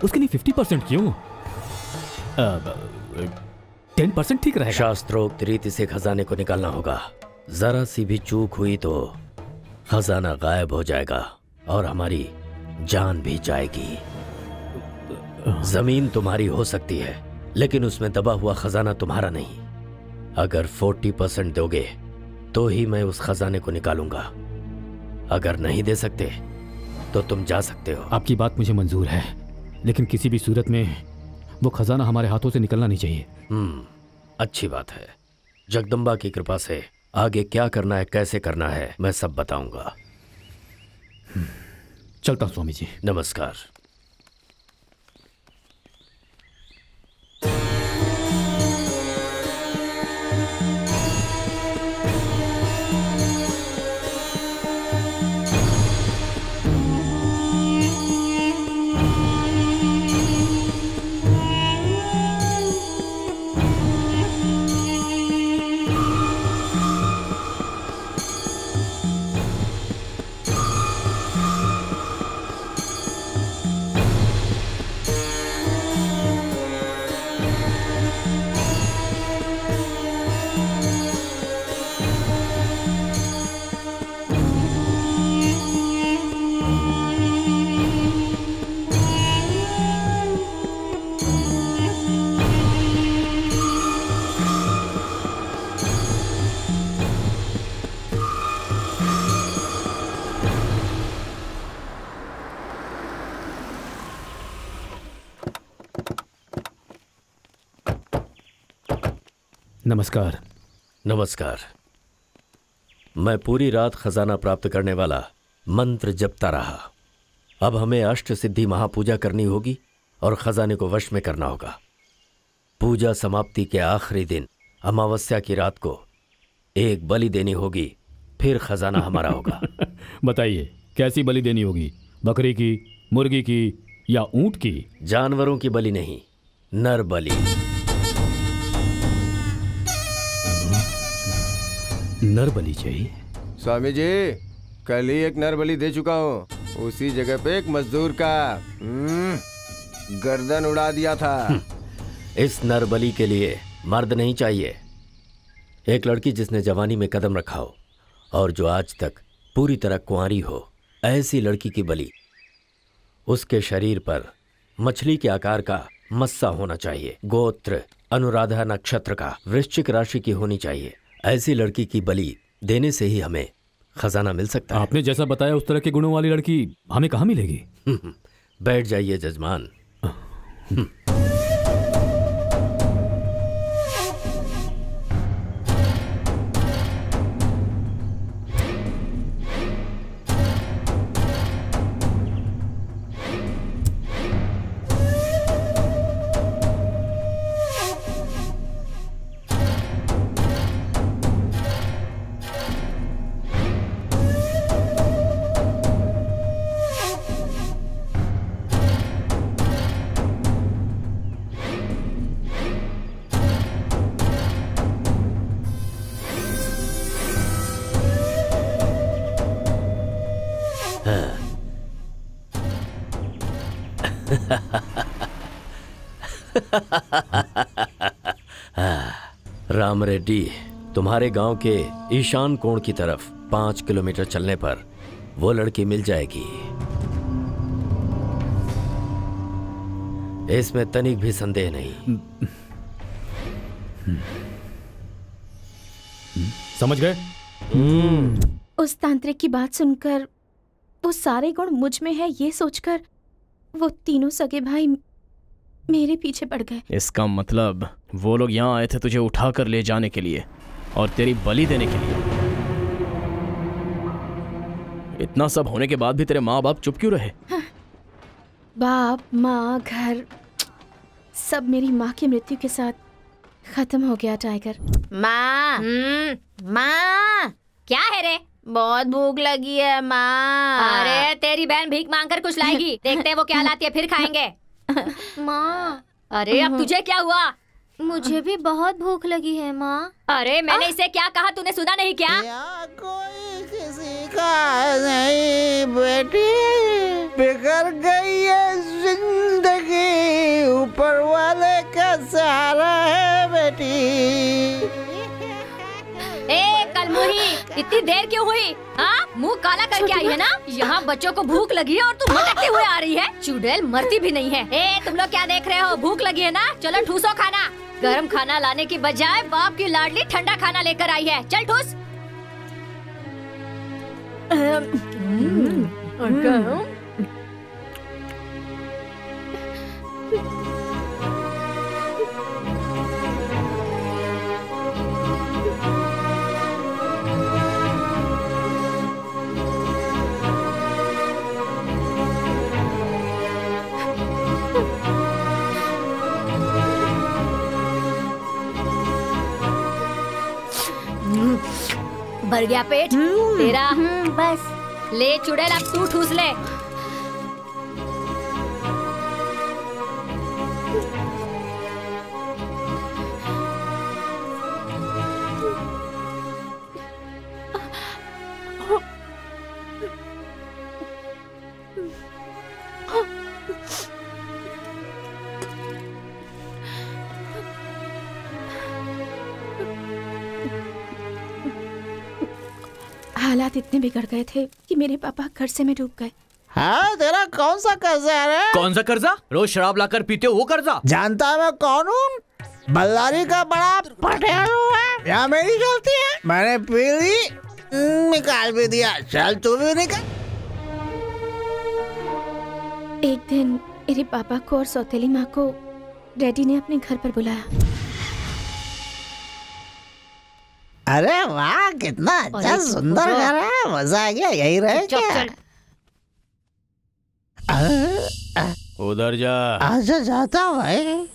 उसके लिए 50% क्यों? 10% ठीक रहेगा। शास्त्रोक्त रीति से खजाने को निकालना होगा। जरा सी भी चूक हुई तो खजाना गायब हो जाएगा और हमारी जान भी जाएगी। जमीन तुम्हारी हो सकती है, लेकिन उसमें दबा हुआ खजाना तुम्हारा नहीं। अगर 40% दोगे तो ही मैं उस खजाने को निकालूंगा। अगर नहीं दे सकते तो तुम जा सकते हो। आपकी बात मुझे मंजूर है, लेकिन किसी भी सूरत में वो खजाना हमारे हाथों से निकलना नहीं चाहिए। अच्छी बात है। जगदम्बा की कृपा से आगे क्या करना है, कैसे करना है, मैं सब बताऊंगा। चलता हूं स्वामी जी। नमस्कार। नमस्कार। नमस्कार। मैं पूरी रात खजाना प्राप्त करने वाला मंत्र जपता रहा। अब हमें अष्ट सिद्धि महापूजा करनी होगी और खजाने को वश में करना होगा। पूजा समाप्ति के आखिरी दिन अमावस्या की रात को एक बलि देनी होगी, फिर खजाना हमारा होगा। बताइए कैसी बलि देनी होगी? बकरी की, मुर्गी की या ऊंट की? जानवरों की बलि नहीं, नर बलि। नर बलि चाहिए? स्वामी जी, कल ही एक नर बलि दे चुका हूँ। उसी जगह पे एक मजदूर का गर्दन उड़ा दिया था। इस नर बलि के लिए मर्द नहीं चाहिए। एक लड़की जिसने जवानी में कदम रखा हो और जो आज तक पूरी तरह कुंवारी हो, ऐसी लड़की की बलि। उसके शरीर पर मछली के आकार का मस्सा होना चाहिए, गोत्र अनुराधा नक्षत्र का, वृश्चिक राशि की होनी चाहिए। ऐसी लड़की की बलि देने से ही हमें खजाना मिल सकता है। आपने जैसा बताया उस तरह के गुणों वाली लड़की हमें कहाँ मिलेगी? बैठ जाइए जजमान। राम रेड्डी, तुम्हारे गांव के ईशान कोण की तरफ 5 किलोमीटर चलने पर वो लड़की मिल जाएगी। इसमें तनिक भी संदेह नहीं। समझ गए? उस तांत्रिक की बात सुनकर वो सारे गुण मुझ में है ये सोचकर वो तीनों सगे भाई मेरे पीछे पड़ गए। इसका मतलब वो लोग यहाँ आए थे तुझे उठाकर ले जाने के लिए और तेरी बलि देने के लिए। इतना सब होने के बाद भी तेरे माँ बाप चुप क्यों रहे? बाप माँ घर सब मेरी माँ की मृत्यु के साथ खत्म हो गया। टाइगर माँ माँ क्या है रे? बहुत भूख लगी है माँ। अरे तेरी बहन भीख मांगकर कुछ लाएगी, देखते हैं वो क्या लाती है फिर खाएंगे। माँ अरे अब तुझे क्या हुआ? मुझे भी बहुत भूख लगी है माँ। अरे मैंने इसे क्या कहा, तूने सुना नहीं क्या? कोई किसी का नहीं बेटी, बिगड़ गई है जिंदगी, ऊपर वाले का सहारा है बेटी। ए कलमुही, इतनी देर क्यों हुई? हाँ मुंह काला करके आई है ना? यहाँ बच्चों को भूख लगी है और तू मटकते हुए आ रही है। चुड़ैल मरती भी नहीं है। ए तुम लोग क्या देख रहे हो? भूख लगी है ना? चलो ठूसो खाना। गरम खाना लाने की बजाय बाप की लाडली ठंडा खाना लेकर आई है। चल ठूस। भर गया पेट तेरा? बस ले चुड़ैल, अब तू ठूस ले। हालात इतने बिगड़ गए थे कि मेरे पापा कर्जे में डूब गए। हाँ तेरा कौन सा कर्जा है? कौन सा कर्जा? रोज शराब लाकर पीते हो वो कर्जा? जानता मैं कौन हूँ? बल्लारी का बड़ा पटेलू है। यहाँ मेरी गलती है, मैंने पी ली, निकाल भी दिया। चल तू भी निकाल। एक दिन मेरे पापा को और सौतेली माँ को डैडी ने अपने घर पर बुलाया। अरे वाह, कितना अच्छा सुंदर घर है, मजा आ गया। यही रहे क्या? उधर जा। अच्छा जाता हूँ भाई।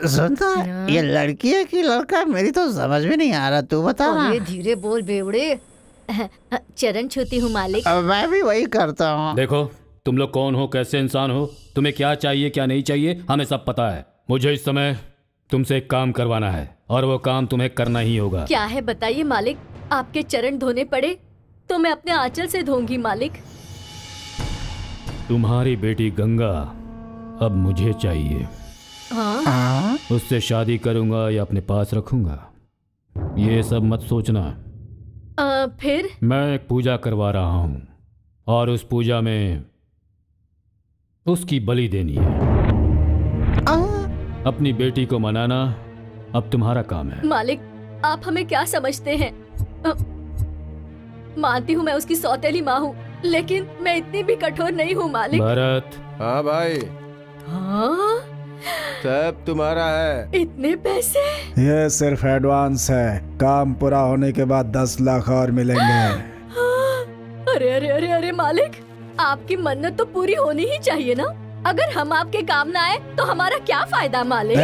सुनता ये लड़की है कि लड़का, मेरी तो समझ में नहीं आ रहा, तू बता ना। धीरे बोल बेवड़े। चरण छूती हूँ मालिक। मैं भी वही करता हूँ। देखो तुम लोग कौन हो, कैसे इंसान हो, तुम्हें क्या चाहिए क्या नहीं चाहिए हमें सब पता है। मुझे इस समय तुमसे एक काम करवाना है और वो काम तुम्हें करना ही होगा। क्या है बताइए मालिक। आपके चरण धोने पड़े तो मैं अपने आंचल से धोऊंगी मालिक। तुम्हारी बेटी गंगा अब मुझे चाहिए। हाँ? उससे शादी करूंगा या अपने पास रखूंगा ये सब मत सोचना। फिर? मैं एक पूजा करवा रहा हूं और उस पूजा में उसकी बलि देनी है। अपनी बेटी को मनाना अब तुम्हारा काम है। मालिक आप हमें क्या समझते हैं? मानती हूँ मैं उसकी सौतेली माँ हूँ, लेकिन मैं इतनी भी कठोर नहीं हूँ मालिक। भरत। हाँ भाई। हाँ? सब तुम्हारा है। इतने पैसे? ये सिर्फ एडवांस है, काम पूरा होने के बाद 10 लाख और मिलेंगे। अरे अरे अरे अरे मालिक, आपकी मन्नत तो पूरी होनी ही चाहिए ना। अगर हम आपके काम ना आए तो हमारा क्या फायदा मालिक?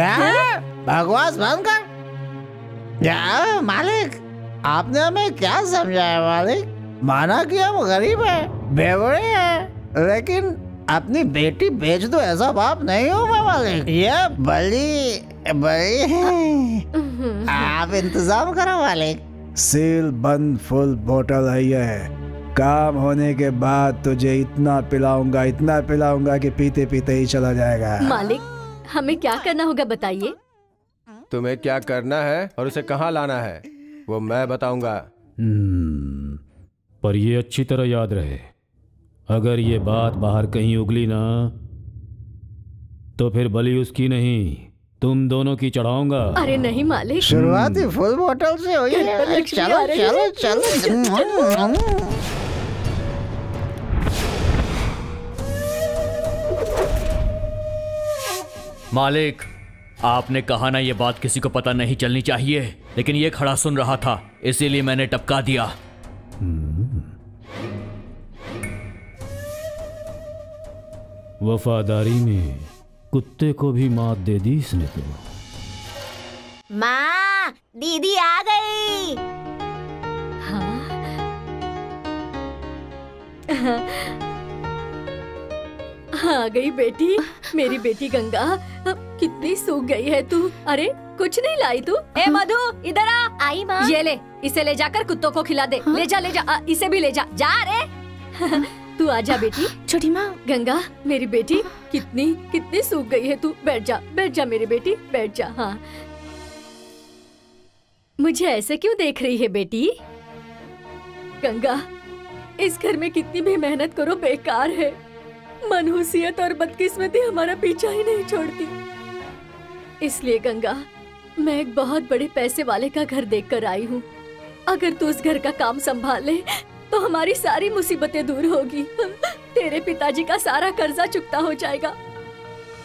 बकवास बंद कर। या मालिक, आपने हमें क्या समझाया मालिक? माना कि हम गरीब हैं, बेवड़े हैं, लेकिन अपनी बेटी बेच दो ऐसा बाप नहीं हूँ मैं मालिक। ये बड़ी है, आप इंतजाम करो मालिक। सील बंद फुल बोतल है ये। काम होने के बाद तुझे इतना पिलाऊंगा कि पीते पीते ही चला जाएगा। मालिक हमें क्या करना होगा बताइए। तुम्हें क्या करना है और उसे कहाँ लाना है वो मैं बताऊंगा। पर ये अच्छी तरह याद रहे, अगर ये बात बाहर कहीं उगली ना तो फिर बलि उसकी नहीं तुम दोनों की चढ़ाऊंगा। अरे नहीं मालिक, शुरुआती फुल बोतल से हुई है। चलो चलो चलो। मालिक, आपने कहा ना ये बात किसी को पता नहीं चलनी चाहिए, लेकिन ये खड़ा सुन रहा था इसीलिए मैंने टपका दिया। वफादारी में कुत्ते को भी मात दे दी इसने तो। माँ, दीदी आ गई। आ गई बेटी, मेरी बेटी गंगा। कितनी सूख गई है तू। अरे कुछ नहीं लाई तू। ए मधु इधर आ। आई माँ। ये ले, इसे ले जाकर कुत्तों को खिला दे। ले जा इसे भी ले जा। जा रे। तू आजा बेटी। छोटी माँ। गंगा मेरी बेटी, कितनी सूख गई है तू। बैठ जा मेरी बेटी, बैठ जा। हाँ, मुझे ऐसे क्यों देख रही है बेटी? गंगा, इस घर में कितनी भी मेहनत करो बेकार है। मनहूसियत और बदकिस्मती हमारा पीछा ही नहीं छोड़ती। इसलिए गंगा, मैं एक बहुत बड़े पैसे वाले का घर देखकर आई हूँ। अगर तू उस घर का काम संभाल ले तो हमारी सारी मुसीबतें दूर होगी। तेरे पिताजी का सारा कर्जा चुकता हो जाएगा।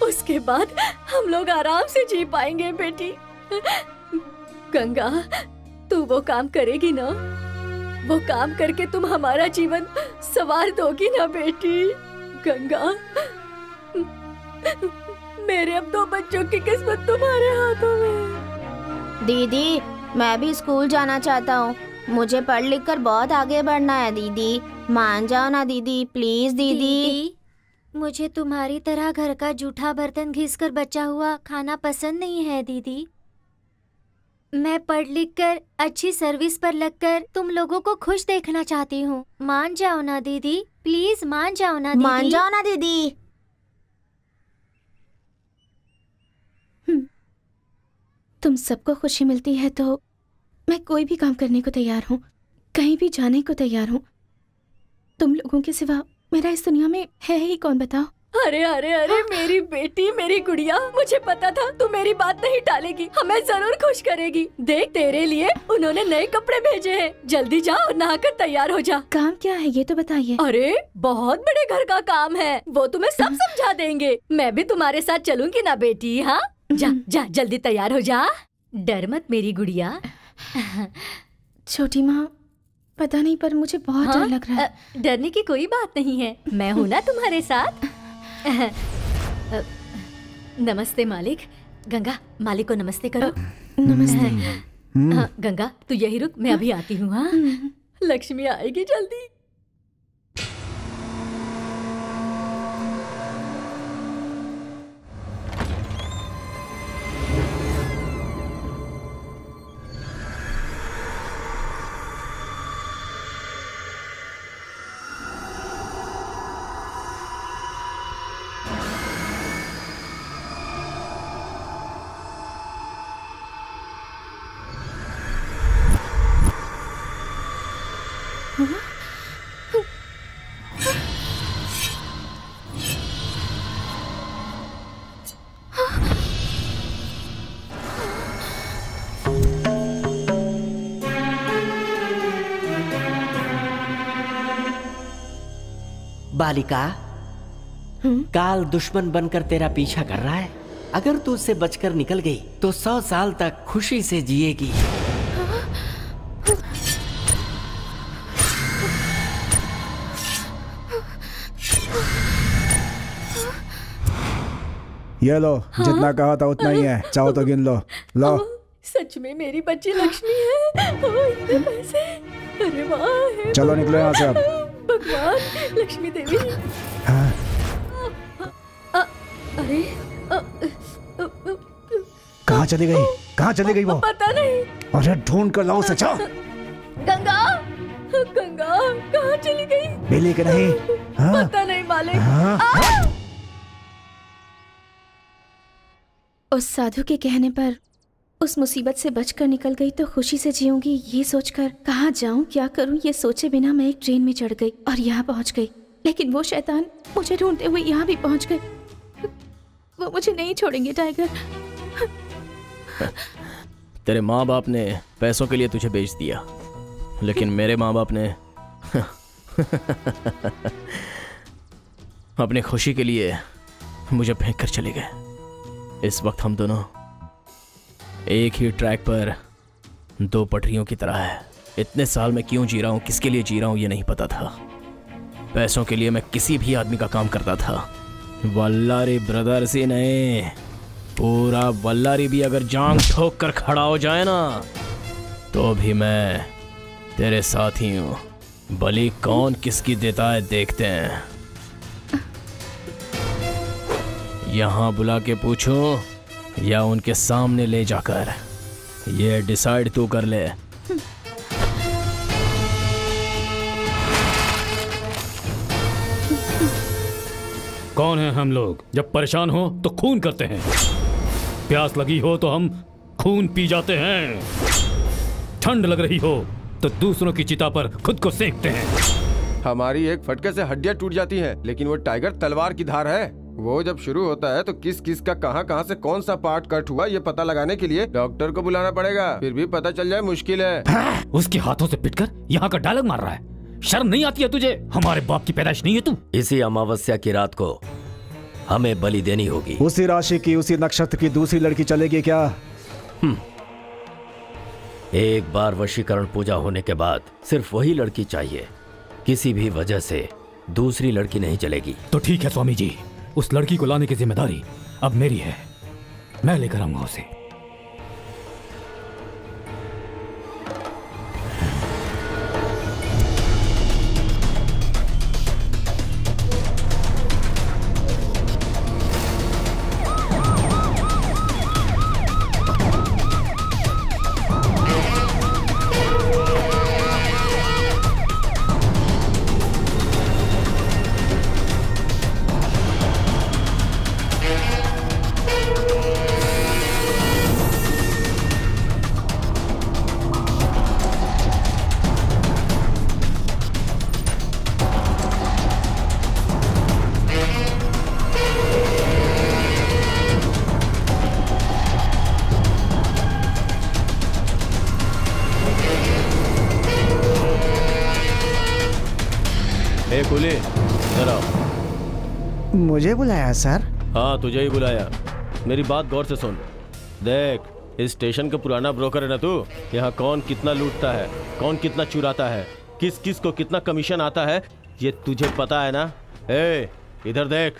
उसके बाद हम लोग आराम से जी पाएंगे बेटी। गंगा, तू वो काम करेगी ना? वो काम करके तुम हमारा जीवन संवार दोगी ना बेटी? गंगा, मेरे अब 2 बच्चों की किस्मत तुम्हारे हाथों में। दीदी, मैं भी स्कूल जाना चाहता हूँ। मुझे पढ़ लिख कर बहुत आगे बढ़ना है दीदी। मान जाओ ना दीदी, प्लीज दीदी। मुझे तुम्हारी तरह घर का जूठा बर्तन घिसकर बचा हुआ खाना पसंद नहीं है दीदी। मैं पढ़ लिख कर अच्छी सर्विस पर लगकर तुम लोगों को खुश देखना चाहती हूँ। मान जाओ ना दीदी, प्लीज मान जाओ ना दीदी। मान जाओ ना दीदी। तुम सबको खुशी मिलती है तो मैं कोई भी काम करने को तैयार हूँ, कहीं भी जाने को तैयार हूँ। तुम लोगों के सिवा मेरा इस दुनिया में है ही कौन, बताओ? अरे अरे अरे मेरी बेटी, मेरी गुड़िया, मुझे पता था तू मेरी बात नहीं टालेगी, हमें जरूर खुश करेगी। देख, तेरे लिए उन्होंने नए कपड़े भेजे हैं। जल्दी जा और नहाकर तैयार हो जा। काम क्या है ये तो बताइए। अरे बहुत बड़े घर का काम है, वो तुम्हें सब समझा देंगे। मैं भी तुम्हारे साथ चलूंगी ना बेटी। हाँ, जा जल्दी तैयार हो जा। डर मत मेरी गुड़िया। छोटी माँ, पता नहीं पर मुझे बहुत डर लग रहा है। डरने की कोई बात नहीं है, मैं हूँ ना तुम्हारे साथ। नमस्ते मालिक। गंगा, मालिक को नमस्ते करो। नमस्ते। गंगा, तू यही रुक, मैं अभी आती हूँ। हाँ, लक्ष्मी आएगी जल्दी। बालिका, काल दुश्मन बनकर तेरा पीछा कर रहा है। अगर तू उससे बचकर निकल गई तो 100 साल तक खुशी से जिएगी। ये लो, जितना कहा था उतना ही है, चाहो तो गिन लो। लो। सच में मेरी बच्ची लक्ष्मी है। इतने पैसे, अरे वाह। चलो निकलो यहाँ से अब। भगवान, लक्ष्मी देवी। अरे कहाँ चली गई? कहाँ चली गई वो? पता नहीं। अरे ढूंढ कर लाओ सचा। गंगा, गंगा कहाँ चली गई? बिल्ली के नहीं। पता नहीं मालिक। उस साधु के कहने पर उस मुसीबत से बचकर निकल गई तो खुशी से जीऊंगी, ये सोचकर कहाँ जाऊं क्या करूं ये सोचे बिना मैं एक ट्रेन में चढ़ गई और यहाँ पहुँच गई। लेकिन वो शैतान मुझे ढूंढते हुए यहाँ भी पहुँच गए। वो मुझे नहीं छोड़ेंगे टाइगर। तेरे माँ बाप ने पैसों के लिए तुझे बेच दिया, लेकिन मेरे माँ बाप ने अपनी खुशी के लिए मुझे फेंक कर चले गए। इस वक्त हम दोनों एक ही ट्रैक पर दो पटरियों की तरह है। इतने साल में क्यों जी रहा हूँ, किसके लिए जी रहा हूँ ये नहीं पता था। पैसों के लिए मैं किसी भी आदमी का काम करता था। वल्लारी ब्रदर्स ही नहीं, पूरा वल्लारी भी अगर जांग ठोक कर खड़ा हो जाए ना तो भी मैं तेरे साथ ही हूँ। बलि कौन किसकी देता है देखते हैं। यहाँ बुला के पूछूं या उनके सामने ले जाकर, ये डिसाइड तू कर ले। कौन है हम लोग? जब परेशान हो तो खून करते हैं, प्यास लगी हो तो हम खून पी जाते हैं, ठंड लग रही हो तो दूसरों की चिता पर खुद को सेंकते हैं। हमारी एक फटके से हड्डियां टूट जाती हैं, लेकिन वो टाइगर तलवार की धार है। वो जब शुरू होता है तो किस किस का कहाँ से कौन सा पार्ट कट हुआ ये पता लगाने के लिए डॉक्टर को बुलाना पड़ेगा। फिर भी पता चल जाए मुश्किल है। उसके हाथों से पिटकर यहाँ का डायलॉग मार रहा है। शर्म नहीं आती है तुझे? हमारे बाप की पैदाइश नहीं है तू? इसी अमावस्या की रात को हमें बलि देनी होगी। उसी राशि की उसी नक्षत्र की दूसरी लड़की चलेगी क्या? एक बार वशीकरण पूजा होने के बाद सिर्फ वही लड़की चाहिए, किसी भी वजह से दूसरी लड़की नहीं चलेगी। तो ठीक है स्वामी जी, उस लड़की को लाने की जिम्मेदारी अब मेरी है, मैं लेकर आऊंगा उसे। कुली, इधर आओ। मुझे बुलाया सर? हाँ तुझे ही बुलाया। मेरी बात गौर से सुन। देख, इस स्टेशन का पुराना ब्रोकर है ना तू। यहाँ कौन कितना लूटता है, कौन कितना चुराता है, किस किस को कितना कमीशन आता है, ये तुझे पता है ना? ए, इधर देख,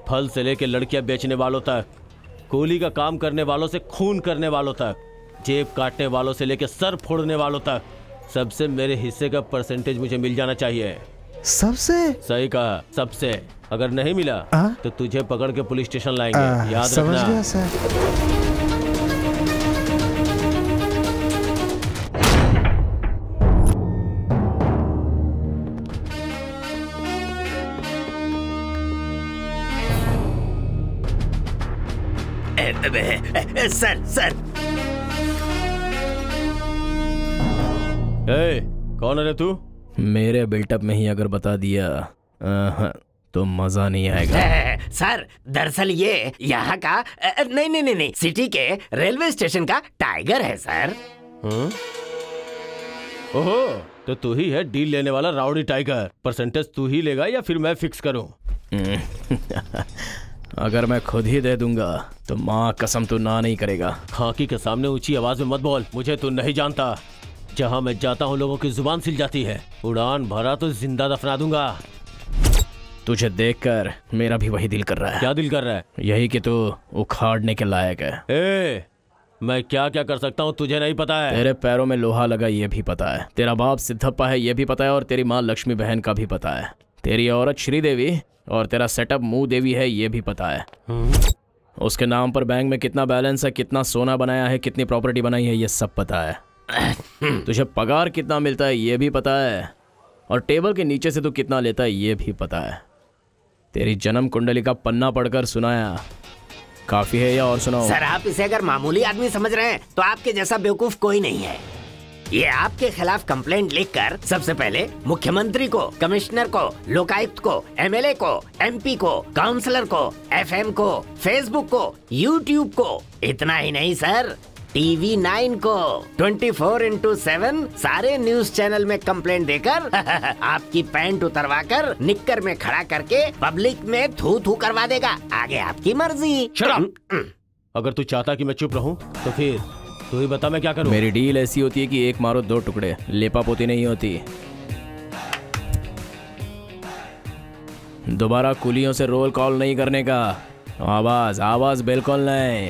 फल से लेके लड़कियां बेचने वालों तक, कूली का काम करने वालों से खून करने वालों तक, जेब काटने वालों से लेके सर फोड़ने वालों तक, सबसे मेरे हिस्से का परसेंटेज मुझे मिल जाना चाहिए। सबसे? सही कहा, सबसे। अगर नहीं मिला तो तुझे पकड़ के पुलिस स्टेशन लाएंगे, याद समझ रखना। गया सर। सर ए, कौन है रे तू? मेरे बिल्टअप में ही अगर बता दिया तो मजा नहीं आएगा। सर दरअसल ये यहाँ का नहीं सिटी के रेलवे स्टेशन का टाइगर है सर। ओहो, तो तू ही है डील लेने वाला राउडी टाइगर। परसेंटेज तू ही लेगा या फिर मैं फिक्स करूं? अगर मैं खुद ही दे दूंगा तो माँ कसम तू ना नहीं करेगा। खाकी के सामने ऊंची आवाज में मत बोल, मुझे तू नहीं जानता। जहाँ मैं जाता हूँ लोगों की जुबान सिल जाती है। उड़ान भरा तो जिंदा दफना दूंगा। तुझे देखकर मेरा भी वही दिल कर रहा है। क्या दिल कर रहा है? यही कि तू उखाड़ने के लायक है। ए, मैं क्या क्या कर सकता हूँ तुझे नहीं पता है? तेरे पैरों में लोहा लगा ये भी पता है, तेरा बाप सिद्धप्पा है ये भी पता है, और तेरी माँ लक्ष्मी बहन का भी पता है, तेरी औरत श्रीदेवी और तेरा सेटअप मुंह देवी है ये भी पता है। उसके नाम पर बैंक में कितना बैलेंस है, कितना सोना बनाया है, कितनी प्रॉपर्टी बनाई है, ये सब पता है। तुझे पगार कितना मिलता है ये भी पता है, और टेबल के नीचे से तू कितना लेता है ये भी पता है। तेरी जन्म कुंडली का पन्ना पढ़कर सुनाया काफी है या और सुनाओ? सर आप इसे अगर मामूली आदमी समझ रहे हैं तो आपके जैसा बेवकूफ कोई नहीं है। ये आपके खिलाफ कंप्लेंट लिखकर सबसे पहले मुख्यमंत्री को, कमिश्नर को, लोकायुक्त को, एमएलए को, एमपी को, काउंसलर को, एफएम को, फेसबुक को, यूट्यूब को, इतना ही नहीं सर, टीवी 9 को 24/7 सारे न्यूज चैनल में कंप्लेंट देकर आपकी पैंट उतरवाकर निक्कर में खड़ा करके पब्लिक में थू थू करवा देगा। आगे आपकी मर्जी। अगर तू चाहता कि मैं चुप रहूं तो फिर तू ही बता मैं क्या करूं। मेरी डील ऐसी होती है कि एक मारो दो टुकड़े, लेपा पोती नहीं होती। दोबारा कुलियों से रोल कॉल नहीं करने का। आवाज बिल्कुल नहीं।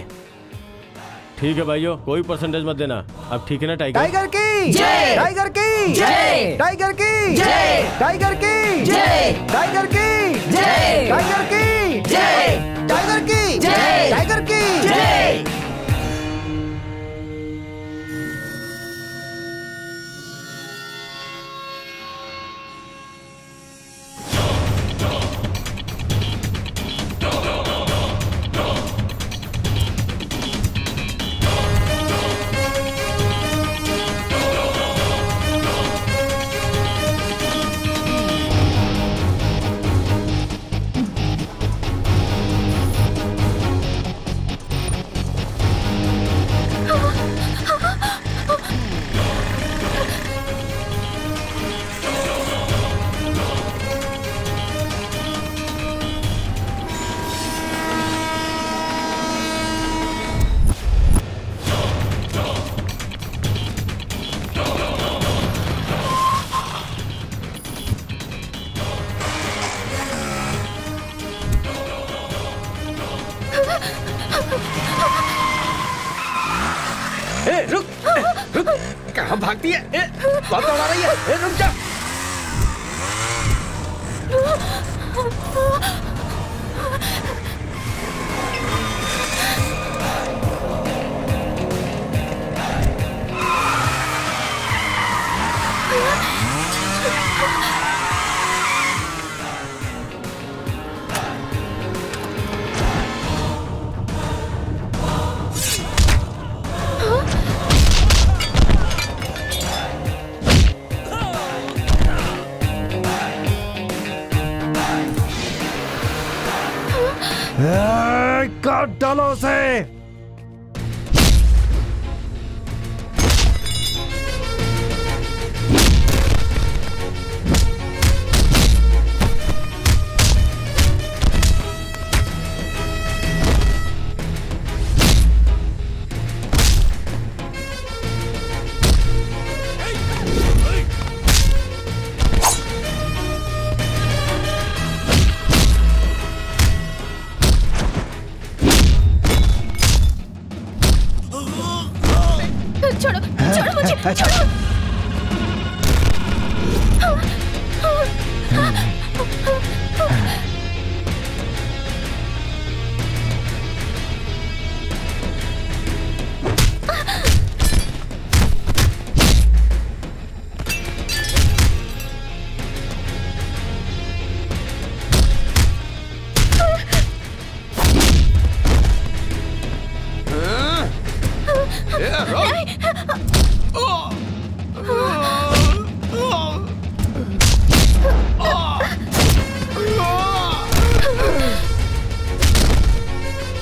ठीक है भाइयों, कोई परसेंटेज मत देना। अब ठीक है ना टाइगर? टाइगर की जय, टाइगर की जय, टाइगर की जय, टाइगर की जय, टाइगर की जय, टाइगर की जय, टाइगर की जय, टाइगर की जय। कहाँ भागती है? बहुत दौड़ा रही है। रुक जा। काट डालो उसे। छोड़ो, छोड़ो मुझे, छोड़ो।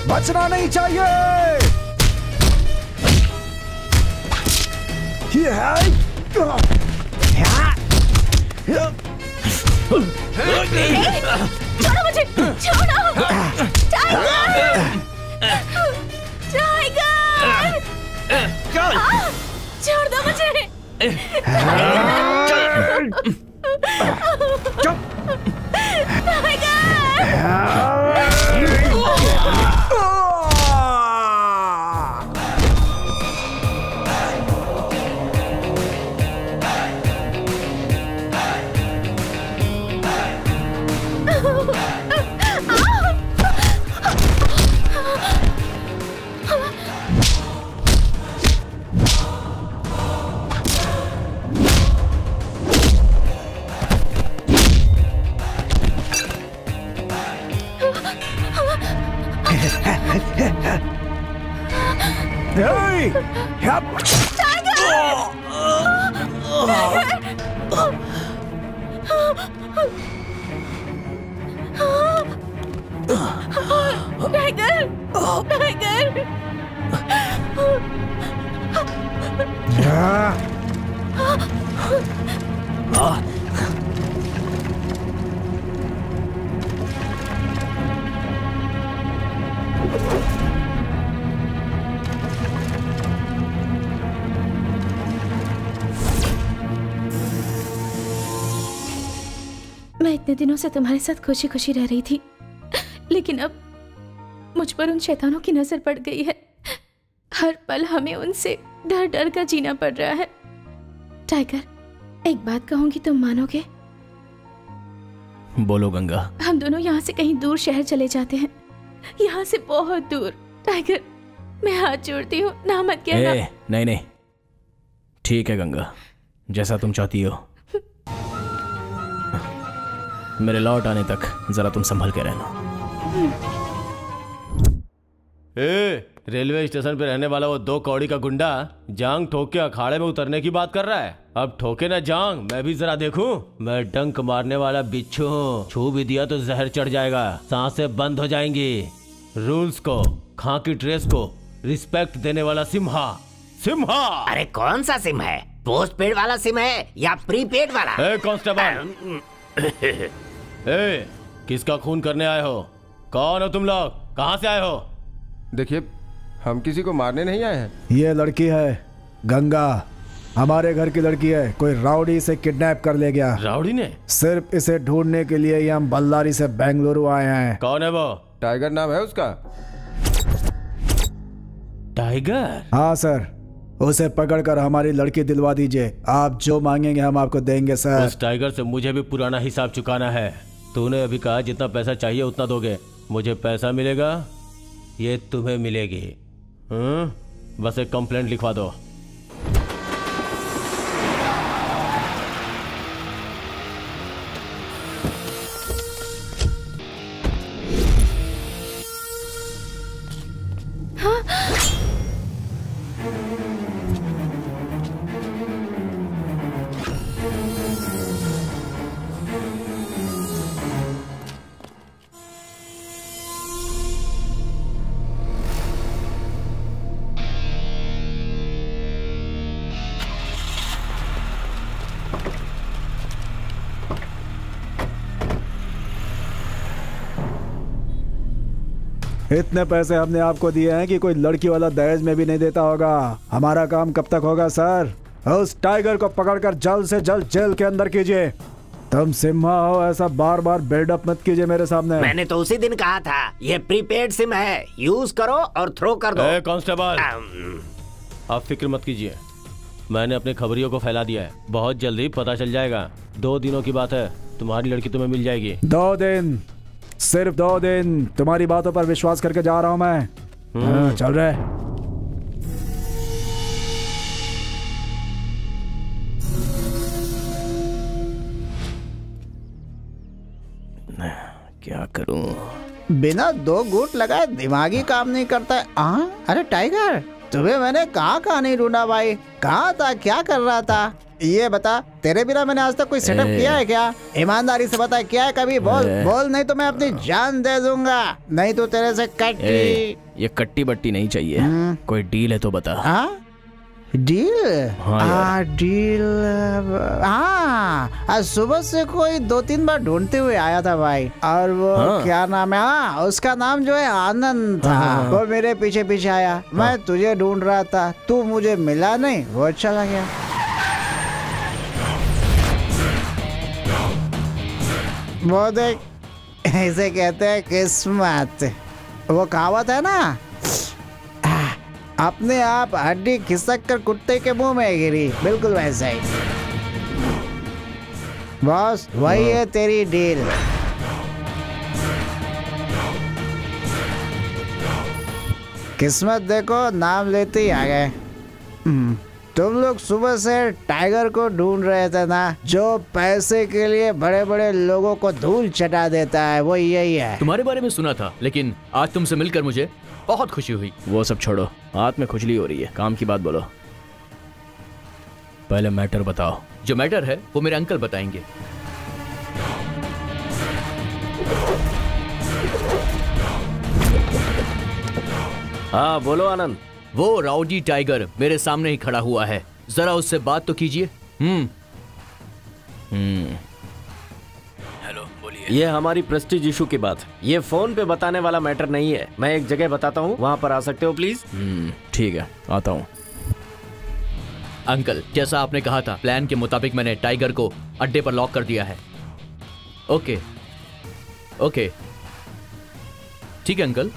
बचना नहीं चाहिए। ये है। छोड़ो मुझे, छोड़ो। टाइगर, टाइगर, छोड़ दो मुझे। Tiger, tiger. मैं इतने दिनों से तुम्हारे साथ खुशी खुशी रह रही थी, लेकिन अब मुझ पर उन शैतानों की नजर पड़ गई है। हर पल हमें उनसे डर डर कर जीना पड़ रहा है। टाइगर, एक बात कहूंगी, तुम मानोगे? बोलो गंगा। हम दोनों यहाँ से कहीं दूर शहर चले जाते हैं, यहाँ से बहुत दूर। टाइगर, मैं हाथ जोड़ती हूँ, ना मत कहना। नहीं नहीं, ठीक है गंगा, जैसा तुम चाहती हो। मेरे लौट आने तक जरा तुम संभल के रहना। रेलवे स्टेशन पे रहने वाला वो 2 कौड़ी का गुंडा जांग ठोक के अखाड़े में उतरने की बात कर रहा है। अब ठोके ना जांग, मैं भी जरा देखूं। मैं डंक मारने वाला बिच्छू हूँ, छू भी दिया तो जहर चढ़ जाएगा, सांसें बंद हो जाएंगी। रूल्स को, खाकी ड्रेस को रिस्पेक्ट देने वाला सिम्हा। सिम्हा! अरे कौन सा सिम है? पोस्ट पेड वाला सिम है या प्रीपेड वाला? कांस्टेबल, किसका खून करने आए हो? कौन हो तुम लोग? कहाँ से आए हो? देखिए, हम किसी को मारने नहीं आए हैं। ये लड़की है गंगा, हमारे घर की लड़की है। कोई राउडी इसे किडनैप कर ले गया। राउडी ने? सिर्फ इसे ढूंढने के लिए ही हम बल्लारी से बेंगलुरु आए हैं। कौन है वो? टाइगर नाम है उसका। टाइगर? हाँ सर, उसे पकड़कर हमारी लड़की दिलवा दीजिए। आप जो मांगेंगे हम आपको देंगे सर। उस टाइगर से मुझे भी पुराना हिसाब चुकाना है। तूने अभी कहा जितना पैसा चाहिए उतना दोगे। मुझे पैसा मिलेगा, ये तुम्हें मिलेगी। बस एक कंप्लेंट लिखवा दो। इतने पैसे हमने आपको दिए हैं कि कोई लड़की वाला दहेज में भी नहीं देता होगा। हमारा काम कब तक होगा सर? उस टाइगर को पकड़कर जल्द से जल्द जेल के अंदर कीजिए। तुम सिम्हा हो, ऐसा बार बार बिल्डअप मत कीजिए मेरे सामने। मैंने तो उसी दिन कहा था, ये प्रीपेड सिम है, यूज करो और थ्रो कर दो। कांस्टेबल, आप फिक्र मत कीजिए, मैंने अपने खबरियों को फैला दिया है। बहुत जल्दी पता चल जाएगा। 2 दिनों की बात है, तुम्हारी लड़की तुम्हें मिल जाएगी। 2 दिन, सिर्फ 2 दिन। तुम्हारी बातों पर विश्वास करके जा रहा हूं मैं। चल रहे। क्या करूं? बिना 2 घूंट लगाए दिमागी काम नहीं करता है। अरे टाइगर, तुम्हें मैंने कहाँ नहीं ढूंढा भाई? कहाँ था, क्या कर रहा था? ये बता, तेरे बिना मैंने आज तक कोई सेटअप किया है क्या? ईमानदारी से बता, क्या है? कभी बोल बोल, नहीं तो मैं अपनी जान दे दूंगा। नहीं तो तेरे से कट्टी। ये कट्टी बट्टी नहीं चाहिए, कोई डील है तो बता। डील? हाँ डील। आज सुबह से कोई 2-3 बार ढूंढते हुए आया था भाई, और वो क्या नाम है? उसका नाम जो है आनंद था। वो मेरे पीछे पीछे आया, मैं तुझे ढूंढ रहा था, तू मुझे मिला नहीं, वो चला गया। वो देख, इसे कहते हैं किस्मत। वो कहावत है ना, अपने आप हड्डी खिसक कर कुत्ते के मुंह में गिरी, बिल्कुल वैसा ही। बॉस, वही है तेरी डील। किस्मत देखो, नाम लेते ही आ गए। तुम लोग सुबह से टाइगर को ढूंढ रहे थे ना, जो पैसे के लिए बड़े बड़े लोगों को धूल चटा देता है, वो यही है। तुम्हारे बारे में सुना था, लेकिन आज तुमसे मिलकर मुझे बहुत खुशी हुई। वो सब छोड़ो, हाथ में खुजली हो रही है, काम की बात बोलो। पहले मैटर बताओ। जो मैटर है वो मेरे अंकल बताएंगे। हाँ बोलो आनंद। वो राउडी टाइगर मेरे सामने ही खड़ा हुआ है, जरा उससे बात तो कीजिए। हेलो बोलिए। ये हमारी प्रेस्टीज इशू की बात है, ये फोन पे बताने वाला मैटर नहीं है। मैं एक जगह बताता हूँ, वहाँ पर आ सकते हो प्लीज? ठीक है, आता हूँ। अंकल, जैसा आपने कहा था, प्लान के मुताबिक मैंने टाइगर को अड्डे पर लॉक कर दिया है। ओके ओके ठीक है अंकल।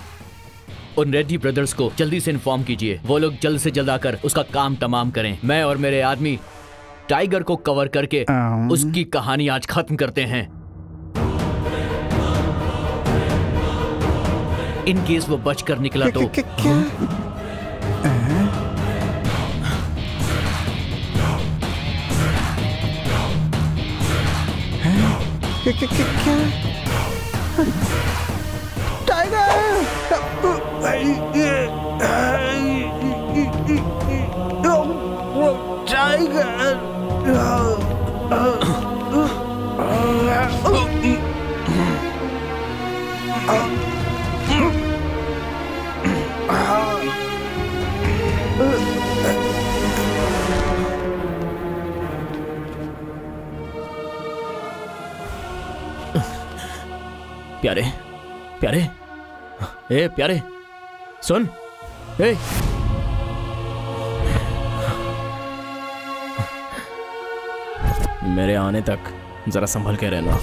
उन रेड्डी ब्रदर्स को जल्दी से इन्फॉर्म कीजिए, वो लोग जल्द से जल्द आकर उसका काम तमाम करें। मैं और मेरे आदमी टाइगर को कवर करके उसकी कहानी आज खत्म करते हैं। इन केस वो बच कर निकला तो प्यारे प्यारे, ए प्यारे सुन, ए मेरे आने तक जरा संभल के रहना।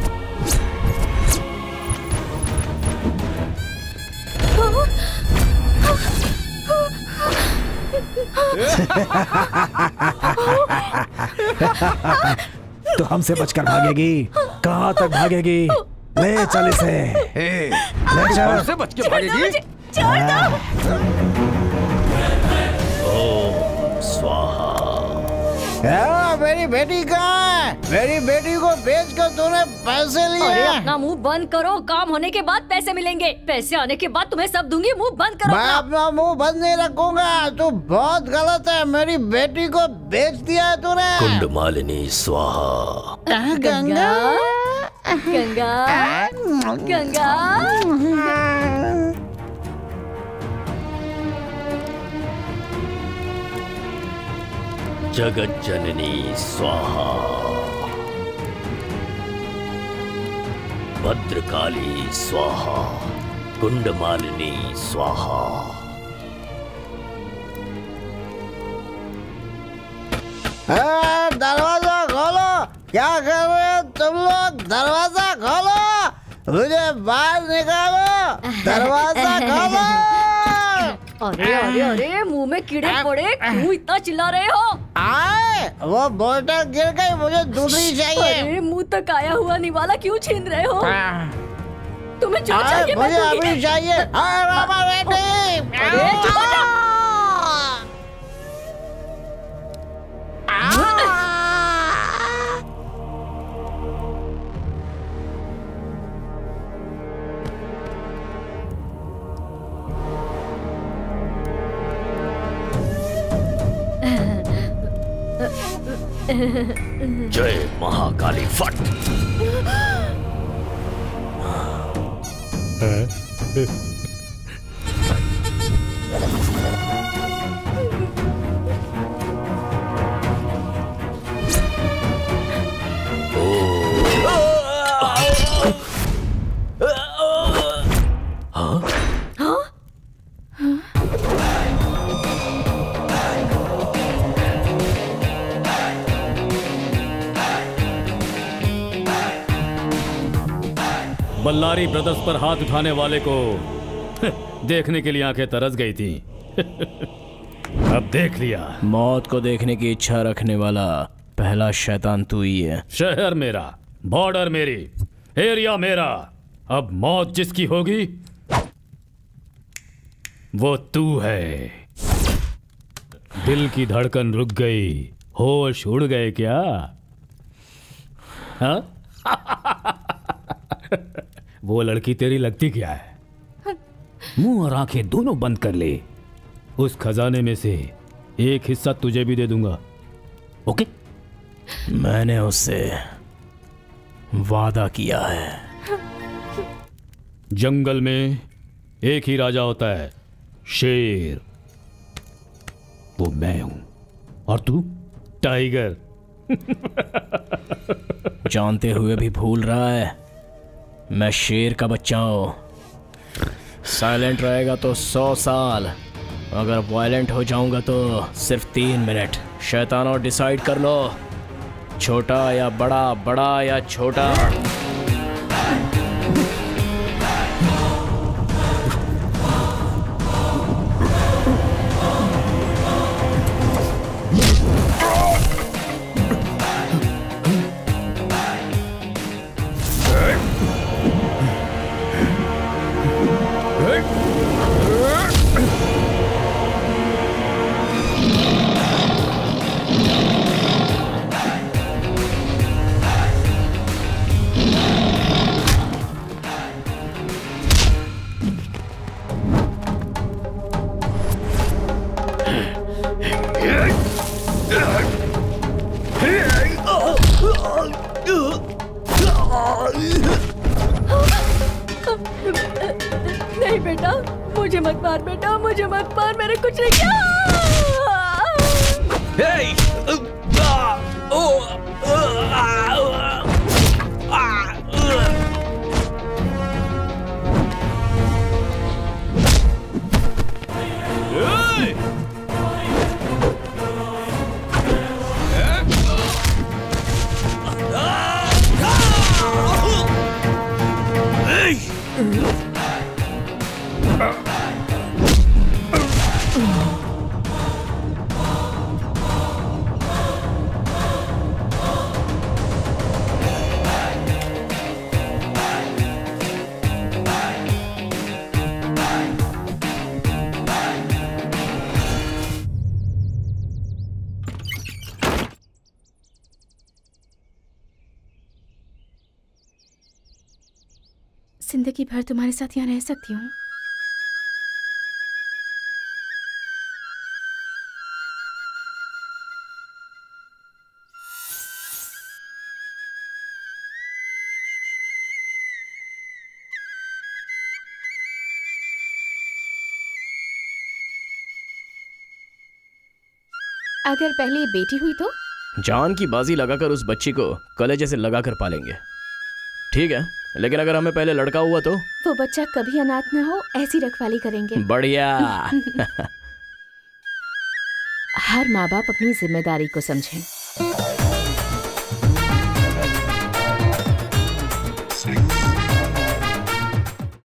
तो हमसे बचकर भागेगी? कहाँ तक भागेगी? ले चल इसे। ले चल। हमसे बच के भागेगी? छोड़ दो। ओम स्वाहा। मेरी बेटी कहाँ है? मेरी बेटी को बेचकर तूने पैसे लिए? अरे अपना मुंह बंद करो, काम होने के बाद पैसे मिलेंगे। पैसे आने के बाद तुम्हें सब दूंगी, मुंह बंद करो। मैं अपना मुंह बंद नहीं रखूंगा, तू बहुत गलत है। मेरी बेटी को बेच दिया है तूने। कुंड मालिनी स्वाहा। गंगा गंगा गंगा जगत जननी स्वाहा। भद्रकाली स्वाहा। कुंडमालिनी स्वाहा। दरवाजा खोलो। क्या कर रहे हो तुम लोग? दरवाजा खोलो, मुझे बाहर निकालो। दरवाजा खोलो। अरे अरे अरे, मुंह में कीड़े पड़े, क्यों इतना चिल्ला रहे हो? आए, वो बोतल गिर गई, मुझे दूसरी चाहिए। अरे मुंह तक आया हुआ निवाला क्यों छीन रहे हो? तुम्हें जो चाहिए मुझे अभी चाहिए। अरे चुप हो जा। जय महाकाली फट। बल्लारी ब्रदर्स पर हाथ उठाने वाले को देखने के लिए आंखें तरस गई थी। अब देख लिया। मौत को देखने की इच्छा रखने वाला पहला शैतान तू ही है। शहर मेरा, बॉर्डर मेरी, एरिया मेरा। अब मौत जिसकी होगी वो तू है। दिल की धड़कन रुक गई, होश उड़ गए क्या? हाँ? वो लड़की तेरी लगती क्या है? मुंह और आंखें दोनों बंद कर ले। उस खजाने में से एक हिस्सा तुझे भी दे दूंगा, ओके? मैंने उससे वादा किया है। जंगल में एक ही राजा होता है, शेर। वो मैं हूं और तू टाइगर। जानते हुए भी भूल रहा है मैं शेर का बच्चा हूं। साइलेंट रहेगा तो 100 साल, अगर वायलेंट हो जाऊंगा तो सिर्फ 3 मिनट। शैतानों, डिसाइड कर लो, छोटा या बड़ा, बड़ा या छोटा। नहीं बेटा, मुझे मत मार बेटा, मुझे मत मार, मैंने कुछ नहीं किया। जिंदगी भर तुम्हारे साथ यहाँ रह सकती हूँ। अगर पहले बेटी हुई तो? जान की बाजी लगाकर उस बच्ची को कलेजे से लगाकर पालेंगे, ठीक है? लेकिन अगर हमें पहले लड़का हुआ तो? वो बच्चा कभी अनाथ न हो, ऐसी रखवाली करेंगे। बढ़िया। हर माँ बाप अपनी जिम्मेदारी को समझें।